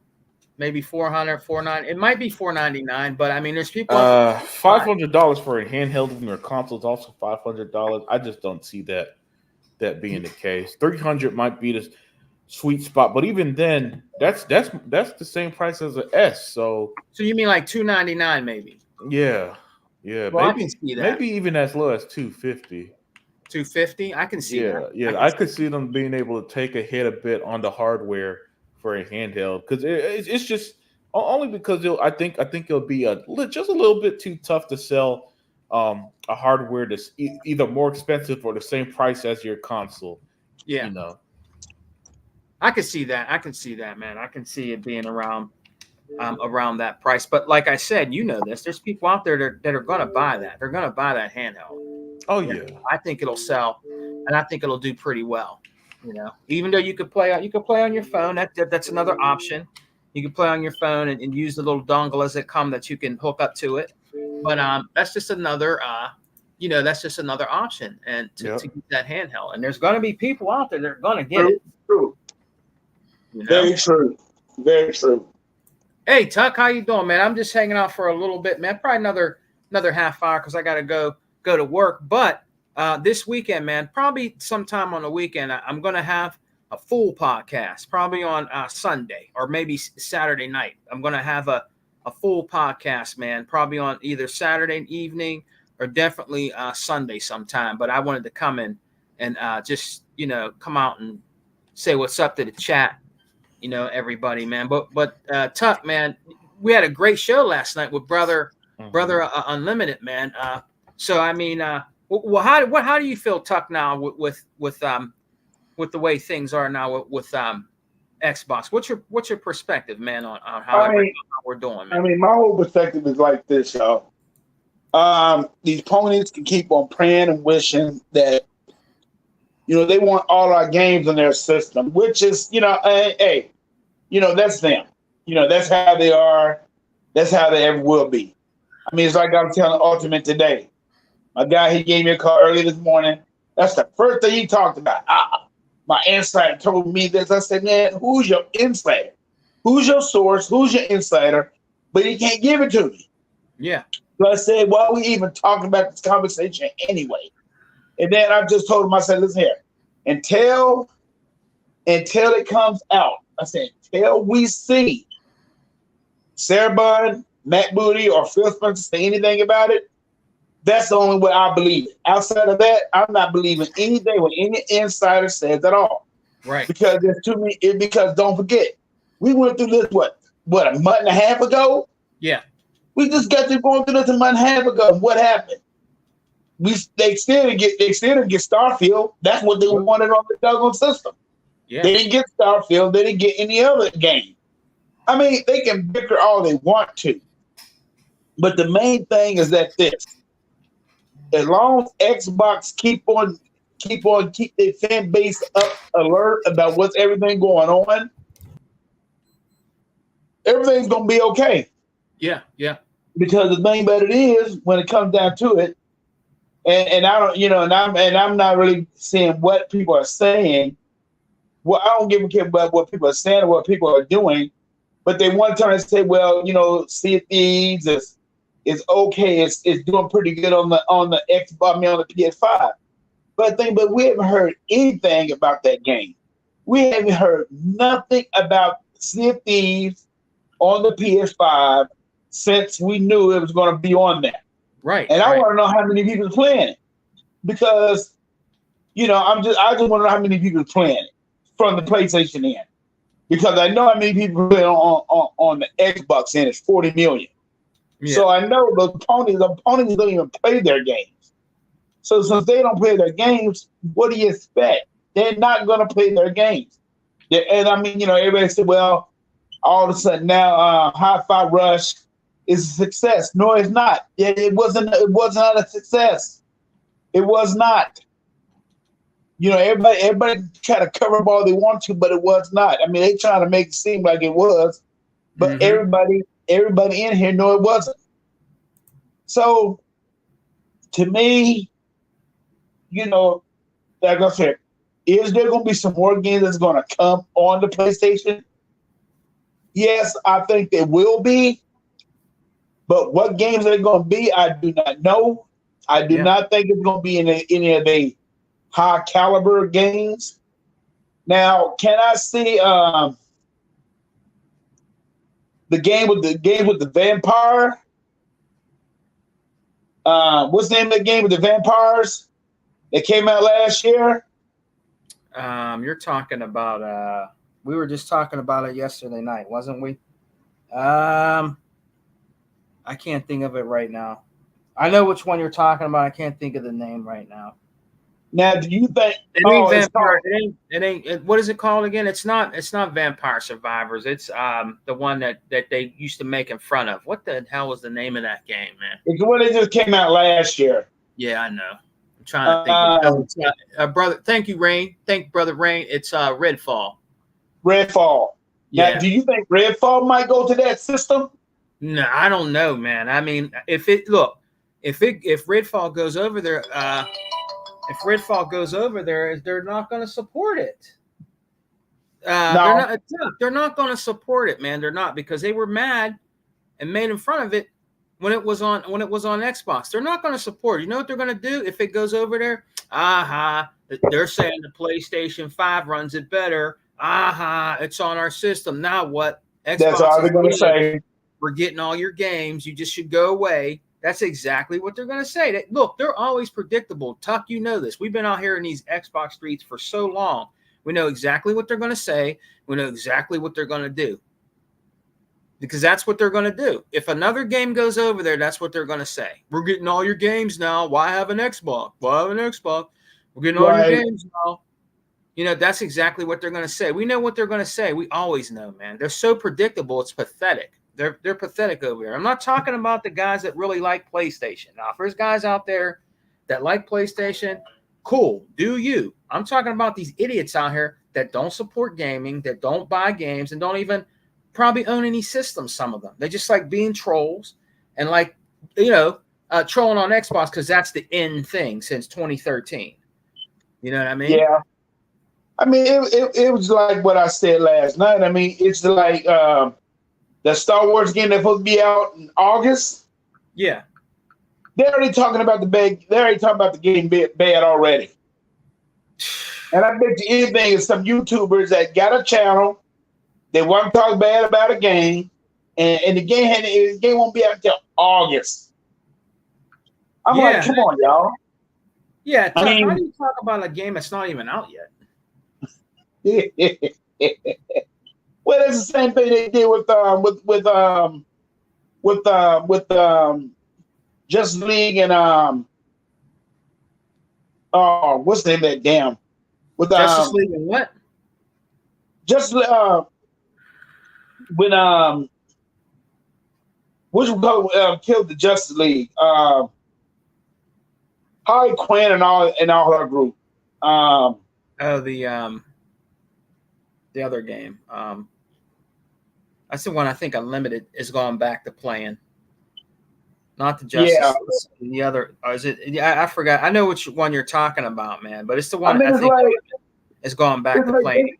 Maybe 400, 490. It might be $499, but I mean, there's people. $500 for a handheld when your console is also $500. I just don't see that being the case. $300 might be the sweet spot, but even then, that's the same price as an S. So you mean like $299 maybe? Yeah. Well, maybe, I can see that. Maybe even as low as $250. $250? I can see that. Yeah, I could see them being able to take a hit a bit on the hardware for a handheld, because it's just only because I think it'll be just a little bit too tough to sell a hardware that's either more expensive or the same price as your console. Yeah, I can see that. Man. I can see it being around that price. But like I said, there's people out there that are going to buy that. They're going to buy that handheld. Oh yeah, I think it'll sell, and I think it'll do pretty well. Even though you could play on your phone. That's another option. You can play on your phone and use the little dongle as it come that you can hook up to it. But that's just another that's just another option and to get that handheld. And there's going to be people out there that are going to get it. True. Very true. Very true. Hey Tuck, how you doing, man? I'm just hanging out for a little bit, man. Probably another half hour because I got to go to work. But this weekend, man, probably sometime on the weekend, I'm going to have a full podcast, probably on Sunday or maybe Saturday night. I'm going to have a full podcast, man, probably on either Saturday evening or definitely Sunday sometime. But I wanted to come in and just, come out and say what's up to the chat, everybody, man. But Tuck, man, we had a great show last night with Brother Unlimited, man. So, I mean, well, how do you feel, Tuck, now with the way things are now with Xbox? What's your perspective, man, on how we're doing, man? I mean, my whole perspective is like this, y'all. These ponies can keep on praying and wishing that, they want all our games in their system, which is, hey, that's them. That's how they are. That's how they ever will be. I mean, it's like I was telling Ultimate today. My guy, he gave me a call early this morning. That's the first thing he talked about. My insider told me this. I said, man, who's your insider? Who's your source? Who's your insider? But he can't give it to me. Yeah. So I said, why are we even talking about this conversation anyway? And then I just told him, I said, listen here, until it comes out, I said, until we see Sarah Bond, Matt Booty, or Phil Spencer say anything about it, that's the only way I believe it. Outside of that, I'm not believing anything what any insider says at all. Right. Because there's too many. Because don't forget, we went through this what a month and a half ago. Yeah. We just got to going through this a month and a half ago. What happened? They still didn't get Starfield. That's what they wanted on the doggone system. Yeah. They didn't get Starfield. They didn't get any other game. I mean, they can bicker all they want to, but the main thing is that as long as Xbox keep their fan base up alert about what's everything going on, everything's gonna be okay. Yeah. Because the thing about it is, when it comes down to it, and I don't, and I'm not really seeing what people are saying. Well, I don't give a care about what people are saying or what people are doing, but they want to turn and say, well, Sea of Thieves is okay. It's doing pretty good on the Xbox, on the PS5. But we haven't heard anything about that game. We haven't heard nothing about Sea of Thieves on the PS5 since we knew it was going to be on there. Right. And I want to know how many people are playing it, because I just want to know how many people are playing it from the PlayStation end, because I know how many people play on the Xbox end. It's 40 million. Yeah. So I know the opponents don't even play their games. So since they don't play their games, what do you expect? They're not going to play their games. And I mean, everybody said, well, all of a sudden now Hi-Fi Rush is a success. No, it's not. It wasn't not a success. It was not. Everybody try to cover up all they want to, but it was not. I mean, they trying to make it seem like it was, but everybody in here know it wasn't. So, to me, like I said, is there going to be some more games that's going to come on the PlayStation? Yes, I think there will be. But what games are they going to be? I do not know. I do not think it's going to be in any of the high caliber games. Now, can I see the game with the vampire? What's the name of the game with the vampires that came out last year? You're talking about we were just talking about it yesterday night, wasn't we? I can't think of it right now. I know which one you're talking about. I can't think of the name right now. Now, do you think it ain't Vampire? It ain't. What is it called again? It's not Vampire Survivors. It's the one that they used to make in front of. What the hell was the name of that game, man? It's the one that just came out last year. Yeah, I know. I'm trying to think. It's, brother, thank you, Rain. Thank you, brother Rain. It's Redfall. Redfall. Now, Yeah. do you think Redfall might go to that system? No, I don't know, man. I mean, if Redfall goes over there, they're not going to support it. No. They're not going to support it, man. They're not, because they were mad and made in front of it when it was on Xbox. They're not going to support it. You know what they're going to do if it goes over there? They're saying the PlayStation 5 runs it better. It's on our system. Now what? Xbox, that's all they're going to say. We're getting all your games. You just should go away. That's exactly what they're going to say. Look, they're always predictable. Tuck, you know this. We've been out here in these Xbox streets for so long. We know exactly what they're going to say. We know exactly what they're going to do. Because that's what they're going to do. If another game goes over there, that's what they're going to say. We're getting all your games now. Why have an Xbox? Why have an Xbox? We're getting all your games now. You know, that's exactly what they're going to say. We know what they're going to say. We always know, man. They're so predictable. It's pathetic. They're pathetic over there. I'm not talking about the guys that really like PlayStation. Now, if there's guys out there that like PlayStation, cool, do you. I'm talking about these idiots out here that don't support gaming, that don't buy games, and don't even probably own any systems, some of them. They just like being trolls and like, trolling on Xbox because that's the in thing since 2013. You know what I mean? Yeah. I mean, it was like what I said last night. I mean, it's like the Star Wars game that's supposed to be out in August. Yeah. They're already talking about the bad. They're already talking about the game bad already. And I bet you anything is some YouTubers that got a channel. They want to talk bad about a game, and the game won't be out until August. I'm like, come on, y'all. Yeah, how do you talk about a game that's not even out yet? Well, that's the same thing they did with Justice League and what's the name of that damn with Justice League and what? Just when which one killed the Justice League? Harley Quinn and all her group. The other game. That's the one I think Unlimited is going back to playing. Not the Justice. Yeah. The other. Or is it? Yeah, I forgot. I know which one you're talking about, man. But it's the one I think is going back to playing.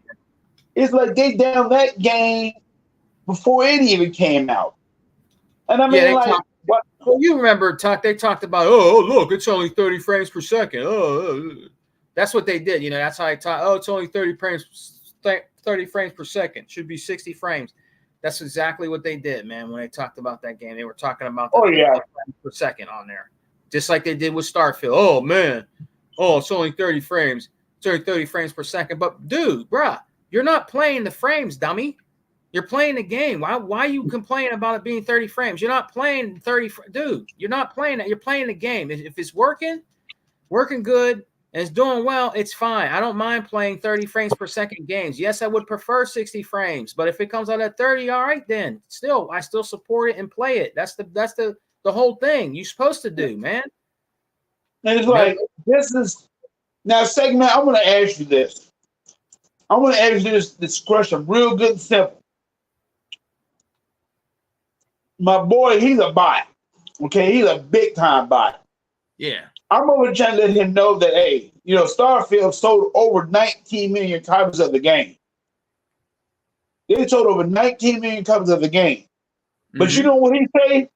It's like they down that game before it even came out. And I mean, what? Well, you remember, Tuck, they talked about, look, it's only 30 frames per second. That's what they did. You know, that's how I talk. Oh, it's only 30 frames per second. Should be 60 frames. That's exactly what they did, man, when they talked about that game. They were talking about the frames per second on there. Just like they did with Starfield. Oh, man. Oh, it's only 30 frames. It's only 30 frames per second. But, dude, bruh, you're not playing the frames, dummy. You're playing the game. Why you complain about it being 30 frames? You're not playing 30. Dude, you're not playing it. You're playing the game. If it's working good, and it's doing well, it's fine. I don't mind playing 30 frames per second games. Yes, I would prefer 60 frames. But if it comes out at 30, all right, then. I still support it and play it. That's the whole thing you're supposed to do, man. And it's like, this is... Now, Segment, I want to ask you this. I want to ask you this question real good and simple. My boy, he's a bot. Okay, he's a big time bot. Yeah. I'm over trying to let him know that, hey, Starfield sold over 19 million copies of the game. They sold over 19 million copies of the game. But you know what he say?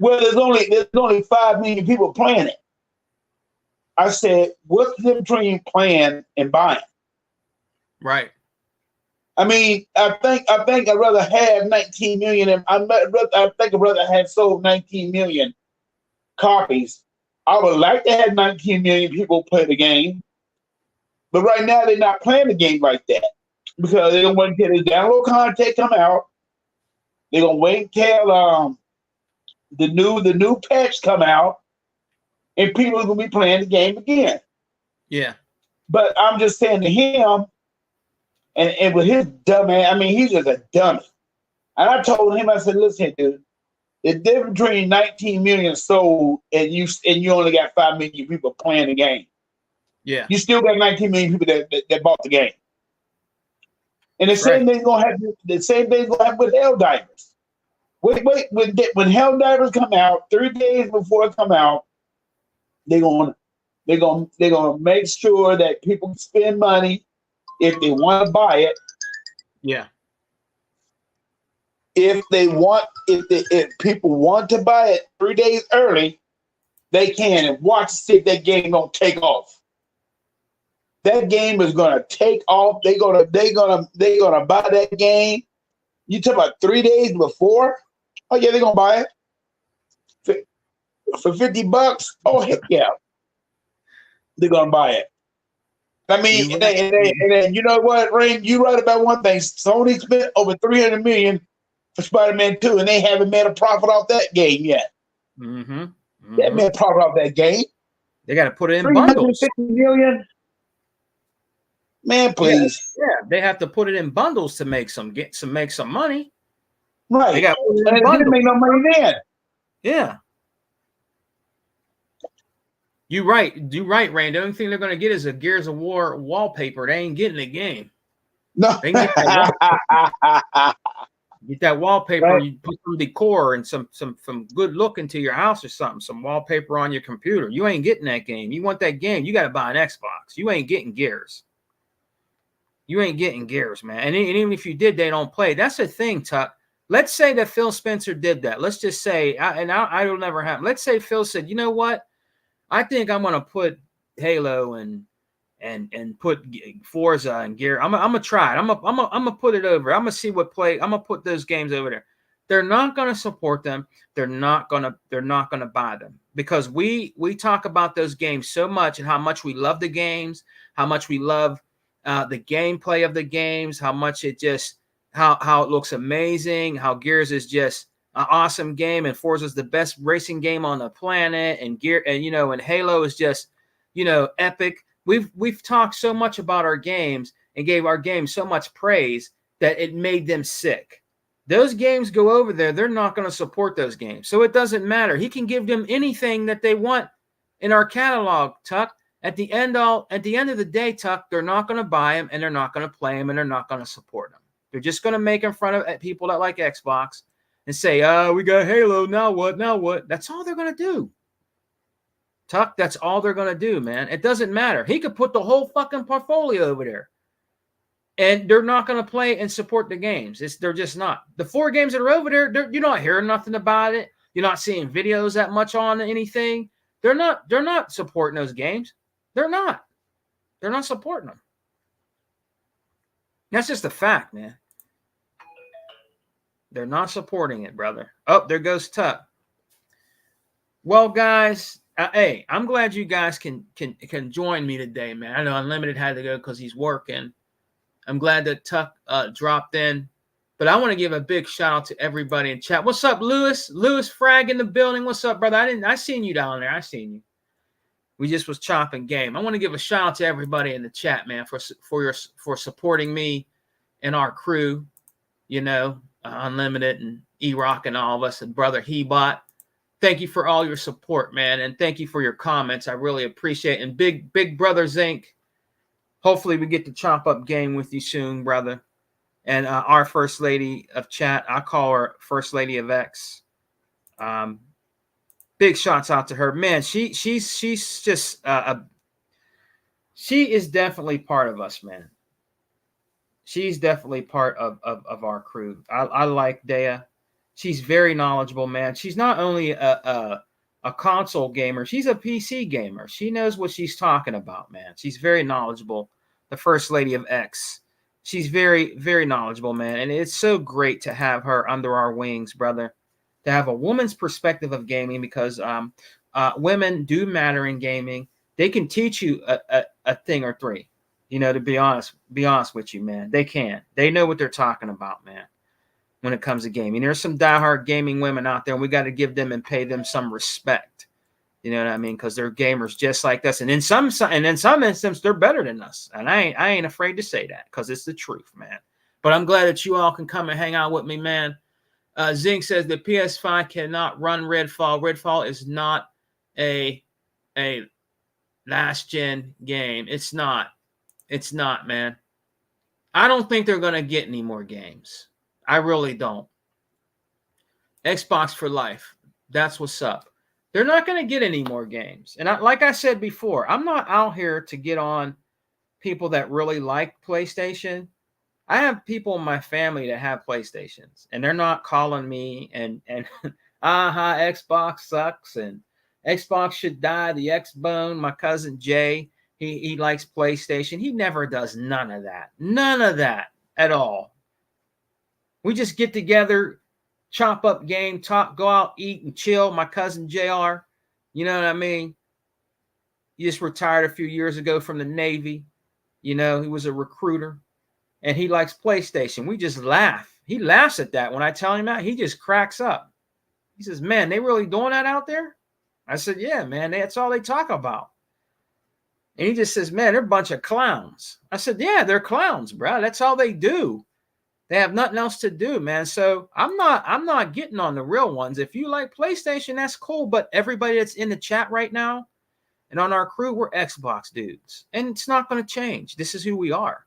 Well, there's only 5 million people playing it. I said, what's the difference between playing and buying? Right. I mean, I think I'd rather have 19 million. And I think I'd rather have sold 19 million copies. I would like to have 19 million people play the game, but right now they're not playing the game like that because they don't want to get the download content come out. They're gonna wait until the new patch come out, and people are gonna be playing the game again. Yeah. But I'm just saying to him. And with his dumb ass, I mean, he's just a dummy. And I told him, I said, listen, dude, The difference between 19 million sold and you only got 5 million people playing the game. Yeah. You still got 19 million people that bought the game. And the That's same right. thing's gonna happen. The same thing's gonna happen with Helldivers. Wait, when Helldivers come out, 3 days before it come out, they're gonna make sure that people spend money if they want to buy it. Yeah. If people want to buy it 3 days early, they can, and watch to see if that game don't take off. That game is gonna take off. They're gonna buy that game. You talk about 3 days before? Oh yeah, they're gonna buy it for $50. Oh heck yeah, they're gonna buy it. I mean, and then you know what, Rain? You right about one thing. Sony spent over $300 million for Spider-Man 2, and they haven't made a profit off that game yet. Mm-hmm. They haven't made a profit off that game. They got to put it in bundles. $350 million. Man, please. Yeah, they have to put it in bundles to make some money. Right. They got to put it in and it bundles. didn't make no money then. Yeah. You're right, Rain. The only thing they're going to get is a Gears of War wallpaper. They ain't getting the game. No. They can get that wallpaper. Get that wallpaper. Right. You put some decor and some good look into your house or something. Some wallpaper on your computer. You ain't getting that game. You want that game? You got to buy an Xbox. You ain't getting Gears. You ain't getting Gears, man. And even if you did, they don't play. That's the thing, Tuck. Let's say that Phil Spencer did that. Let's just say, I will never happen. Let's say Phil said, you know what? I think I'm gonna put Halo and put Forza and Gear. I'm gonna try it. I'm gonna put it over. I'm gonna see what play. I'm gonna put those games over there. They're not gonna support them. They're not gonna buy them because we talk about those games so much and how much we love the games, how much we love the gameplay of the games, how much it just how it looks amazing, how Gears is just an awesome game, and Forza is the best racing game on the planet, and and Halo is just epic. We've talked so much about our games and gave our games so much praise that it made them sick. Those games go over there, they're not going to support those games, so it doesn't matter. He can give them anything that they want in our catalog, Tuck. At the end of the day, Tuck, they're not going to buy them, and they're not going to play them, and they're not going to support them. They're just going to make in front of people that like Xbox and say, we got Halo, now what? Now what? That's all they're going to do. Tuck, that's all they're going to do, man. It doesn't matter. He could put the whole fucking portfolio over there. And they're not going to play and support the games. They're just not. The 4 games that are over there, you're not hearing nothing about it. You're not seeing videos that much on anything. They're not supporting those games. They're not. They're not supporting them. That's just a fact, man. They're not supporting it, brother. Oh, there goes Tuck. Well, guys, hey, I'm glad you guys can join me today, man. I know Unlimited had to go because he's working. I'm glad that Tuck dropped in, but I want to give a big shout out to everybody in chat. What's up, Lewis? Lewis Frag in the building. What's up, brother? I seen you down there. I seen you. We just was chopping game. I want to give a shout out to everybody in the chat, man, for supporting me and our crew. Unlimited and E-Rock and all of us, and brother Hebot. Thank you for all your support, man, and thank you for your comments. I really appreciate it. And big brother Zinc, hopefully we get to chop up game with you soon, brother. And our first lady of chat, I call her First Lady of X. Big shouts out to her, man. She's just she is definitely part of us, man. She's definitely part of our crew. I like Dea. She's very knowledgeable, man. She's not only a console gamer, she's a PC gamer. She knows what she's talking about, man. She's very knowledgeable. The First Lady of X. She's very, very knowledgeable, man. And it's so great to have her under our wings, brother. To have a woman's perspective of gaming, because women do matter in gaming. They can teach you a thing or three. To be honest with you, man, they can. They know what they're talking about, man, when it comes to gaming. There's some diehard gaming women out there, and we got to give them and pay them some respect. You know what I mean? Because they're gamers just like us, and in some instances, they're better than us. And I ain't afraid to say that because it's the truth, man. But I'm glad that you all can come and hang out with me, man. Zing says the PS5 cannot run Redfall. Redfall is not a last gen game. It's not. It's not, man. I don't think they're going to get any more games. I really don't. Xbox for life. That's what's up. They're not going to get any more games. And like I said before, I'm not out here to get on people that really like PlayStation. I have people in my family that have PlayStations, and they're not calling me and Xbox sucks and Xbox should die. The X-Bone, my cousin Jay, he likes PlayStation. He never does none of that. None of that at all. We just get together, chop up game, talk, go out, eat, and chill. My cousin JR, you know what I mean? He just retired a few years ago from the Navy. You know, he was a recruiter, and he likes PlayStation. We just laugh. He laughs at that when I tell him that. He just cracks up. He says, man, they really doing that out there? I said, yeah, man, that's all they talk about. And he just says, man, they're a bunch of clowns. I said, yeah, they're clowns, bro. That's all they do. They have nothing else to do, man. So I'm not getting on the real ones. If you like PlayStation, that's cool. But everybody that's in the chat right now and on our crew, we're Xbox dudes. And it's not going to change. This is who we are.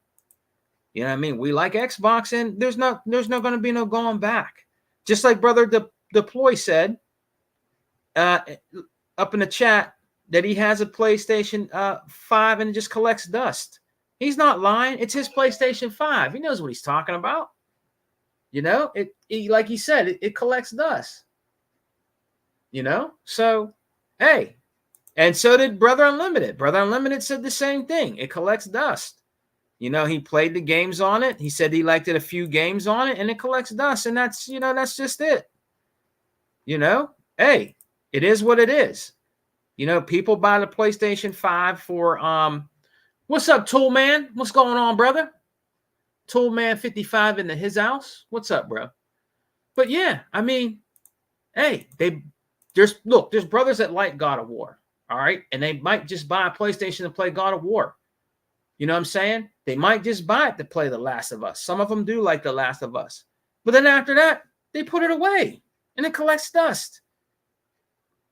You know what I mean? We like Xbox, and there's not going to be no going back. Just like Brother Deploy said up in the chat that he has a PlayStation 5 and it just collects dust. He's not lying. It's his PlayStation 5. He knows what he's talking about. You know, like he said, it collects dust. You know? So, hey. And so did Brother Unlimited. Brother Unlimited said the same thing. It collects dust. You know, he played the games on it. He said he liked it a few games on it, and it collects dust. And that's, you know, that's just it. You know? Hey, it is what it is. You know, people buy the PlayStation 5 for what's up, Tool Man? What's going on, brother? Tool Man 55 into his house. What's up, bro? But yeah, I mean, hey, there's brothers that like God of War, all right? And they might just buy a PlayStation to play God of War. You know what I'm saying? They might just buy it to play The Last of Us. Some of them do like The Last of Us. But then after that, they put it away and it collects dust.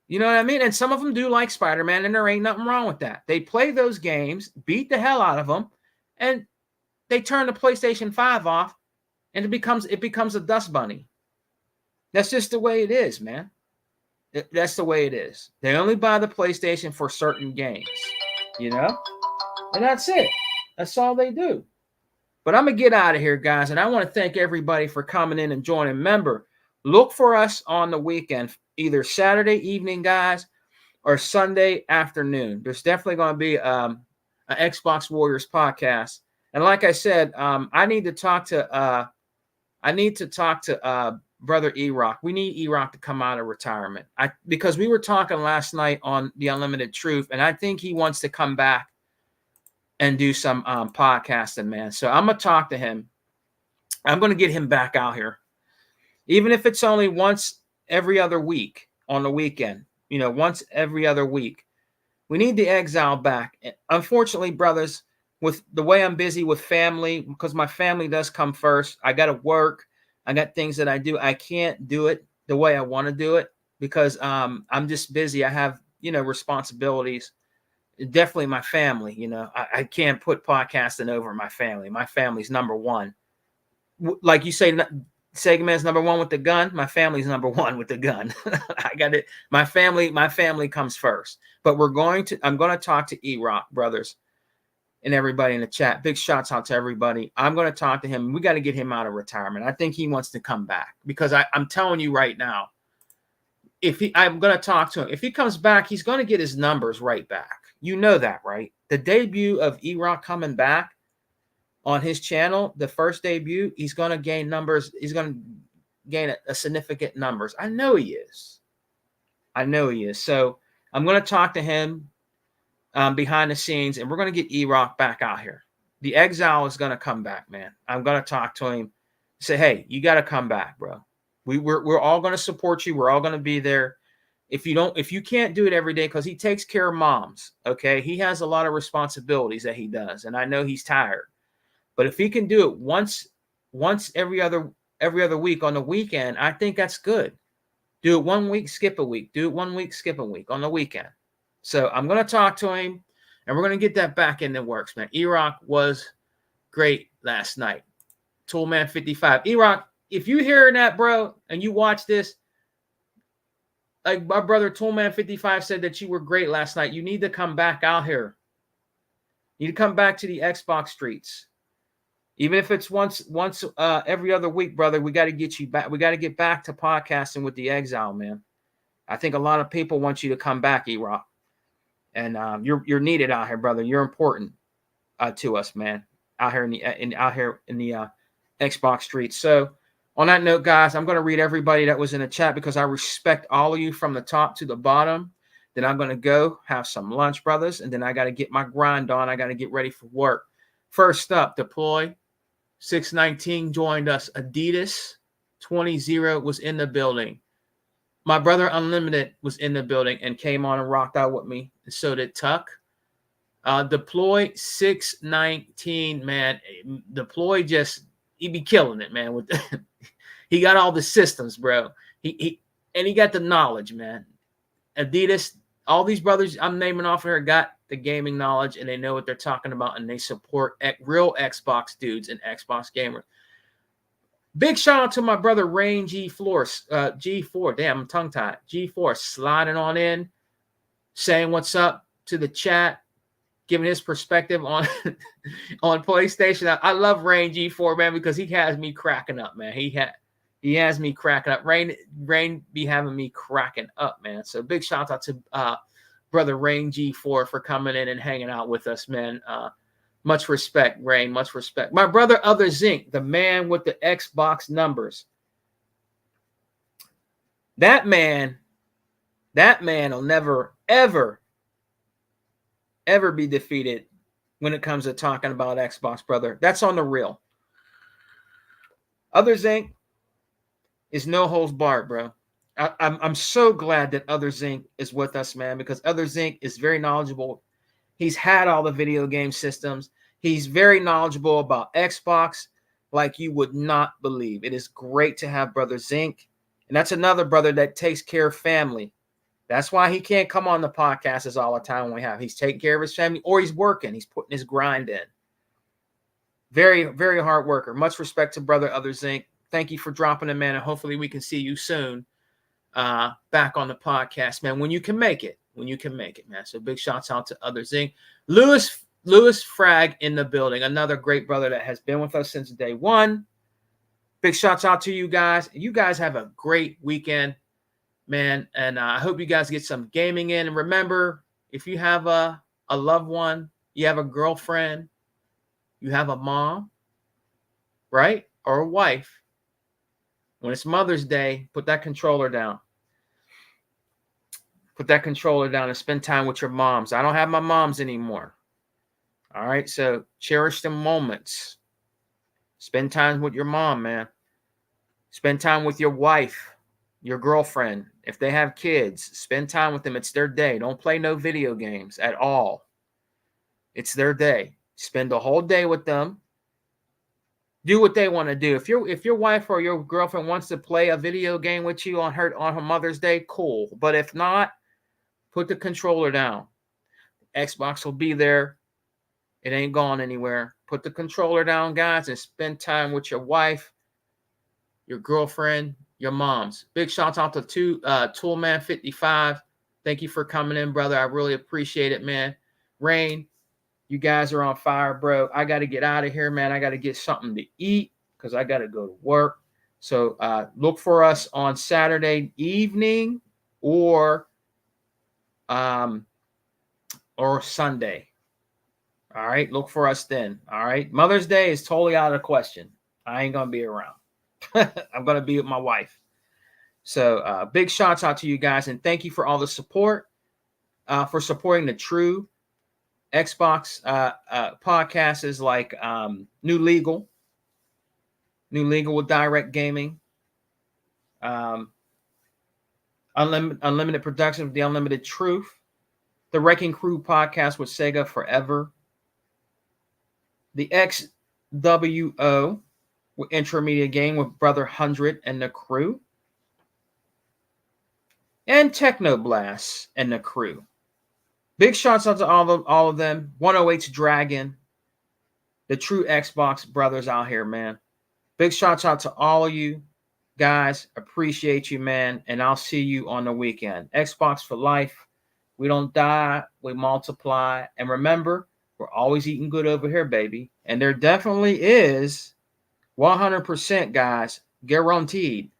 You know what I mean? And some of them do like Spider-Man, and there ain't nothing wrong with that. They play those games, beat the hell out of them, and they turn the PlayStation 5 off, and it becomes a dust bunny. That's just the way it is, man. That's the way it is. They only buy the PlayStation for certain games, you know? And that's it. That's all they do. But I'm going to get out of here, guys, and I want to thank everybody for coming in and joining. Remember, look for us on the weekend, either Saturday evening, guys, or Sunday afternoon. There's definitely going to be an Xbox Warriors podcast. And like I said, I need to talk to Brother E-Rock. We need E-Rock to come out of retirement. Because we were talking last night on the Unlimited Truth, and I think he wants to come back and do some podcasting, man. So I'm going to talk to him. I'm going to get him back out here. Even if it's only once every other week on the weekend, you know, once every other week. We need the exile back. Unfortunately, brothers, with the way I'm busy with family, because my family does come first. I got to work. I got things that I do. I can't do it the way I want to do it because I'm just busy. I have, you know, responsibilities. Definitely my family, you know. I can't put podcasting over my family. My family's number one. Like you say, Segaman's number one with the gun. My family's number one with the gun. I got it. My family comes first. But I'm going to talk to E-Rock, brothers, and everybody in the chat. Big shots out to everybody. I'm going to talk to him. We got to get him out of retirement. I think he wants to come back because I'm telling you right now, I'm going to talk to him. If he comes back, he's going to get his numbers right back. You know that, right? The debut of E-Rock coming back on his channel, the first debut, he's going to gain numbers. He's going to gain a significant numbers. I know he is. So I'm going to talk to him behind the scenes, and we're going to get E-Rock back out here. The exile is going to come back, man. I'm going to talk to him, say, hey, you got to come back, bro. We're all going to support you. We're all going to be there. If you can't do it every day, because he takes care of moms, okay? He has a lot of responsibilities that he does, and I know he's tired. But if he can do it once every other every other week on the weekend, I think that's good. Do it 1 week, skip a week. Do it 1 week, skip a week on the weekend. So I'm going to talk to him, and we're going to get that back in the works, man. E-Rock was great last night. Toolman 55. E-Rock, if you hearing that, bro, and you watch this, like my brother Toolman 55 said that you were great last night, you need to come back out here. You need to come back to the Xbox streets. Even if it's once every other week, brother, we got to get you back. We got to get back to podcasting with the Exile, man. I think a lot of people want you to come back, E-Rock. And you're needed out here, brother. You're important to us, man. Out here in the Xbox streets. So on that note, guys, I'm going to read everybody that was in the chat because I respect all of you from the top to the bottom. Then I'm going to go have some lunch, brothers, and then I got to get my grind on. I got to get ready for work. First up, Deploy 619 joined us. Adidas 20 was in the building. My brother Unlimited was in the building and came on and rocked out with me. And so did Tuck. Deploy 619, man. Deploy he be killing it, man. With he got all the systems, bro. He got the knowledge, man. Adidas, all these brothers I'm naming off here got the gaming knowledge and they know what they're talking about and they support real Xbox dudes and Xbox gamers. Big shout out to my brother Rain G4. Damn, I'm tongue tied. G4 sliding on in, saying what's up to the chat, giving his perspective on on PlayStation. I love Rain G4, man, because he has me cracking up, man. He has me cracking up. Rain be having me cracking up, man. So big shout out to brother Rain G4 for coming in and hanging out with us, man. Much respect, Rain. Much respect. My brother Other Zinc, the man with the Xbox numbers. That man will never, ever be defeated when it comes to talking about Xbox, brother. That's on the real. Other Zinc is no holds barred, bro. I'm so glad that Other Zinc is with us, man, because Other Zinc is very knowledgeable. He's had all the video game systems. He's very knowledgeable about Xbox like you would not believe. It is great to have brother Zinc. And that's another brother that takes care of family. That's why he can't come on the podcast all the time when we have. He's taking care of his family or he's working. He's putting his grind in. Very, very hard worker. Much respect to brother Other Zinc. Thank you for dropping in, man. And hopefully we can see you soon back on the podcast, man, when you can make it. When you can make it, man. So big shouts out to Other Zinc. Lewis Frag in the building. Another great brother that has been with us since day one. Big shouts out to you guys. You guys have a great weekend, man. And I hope you guys get some gaming in. And remember, if you have a loved one, you have a girlfriend, you have a mom, right? Or a wife. When it's Mother's Day, put that controller down. Put that controller down and spend time with your moms. I don't have my moms anymore. All right, so cherish the moments. Spend time with your mom, man. Spend time with your wife, your girlfriend. If they have kids, spend time with them. It's their day. Don't play no video games at all. It's their day. Spend the whole day with them. Do what they want to do. If your wife or your girlfriend wants to play a video game with you on her Mother's Day, cool. But if not, put the controller down. Xbox will be there. It ain't gone anywhere. Put the controller down, guys, and spend time with your wife, your girlfriend, your moms. Big shout out to Toolman 55. Thank you for coming in, brother. I really appreciate it, man. Rain, you guys are on fire, bro. I got to get out of here, man. I got to get something to eat because I got to go to work. So look for us on Saturday evening or Sunday. All right, look for us then. All right, Mother's Day is totally out of the question. I ain't gonna be around. I'm gonna be with my wife. So big shouts out to you guys, and thank you for all the support, for supporting the true Xbox podcasts like New Legal with Direct Gaming, Unlimited Production with The Unlimited Truth, the Wrecking Crew podcast with Sega Forever, the XWO intermediate game with Brother 100 and the crew. And Technoblast and the crew. Big shouts out to all of them. 108's Dragon. The true Xbox brothers out here, man. Big shouts out to all of you guys. Appreciate you, man. And I'll see you on the weekend. Xbox for life. We don't die. We multiply. And remember, we're always eating good over here, baby. And there definitely is 100%, guys, guaranteed.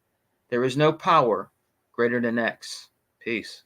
There is no power greater than X. Peace.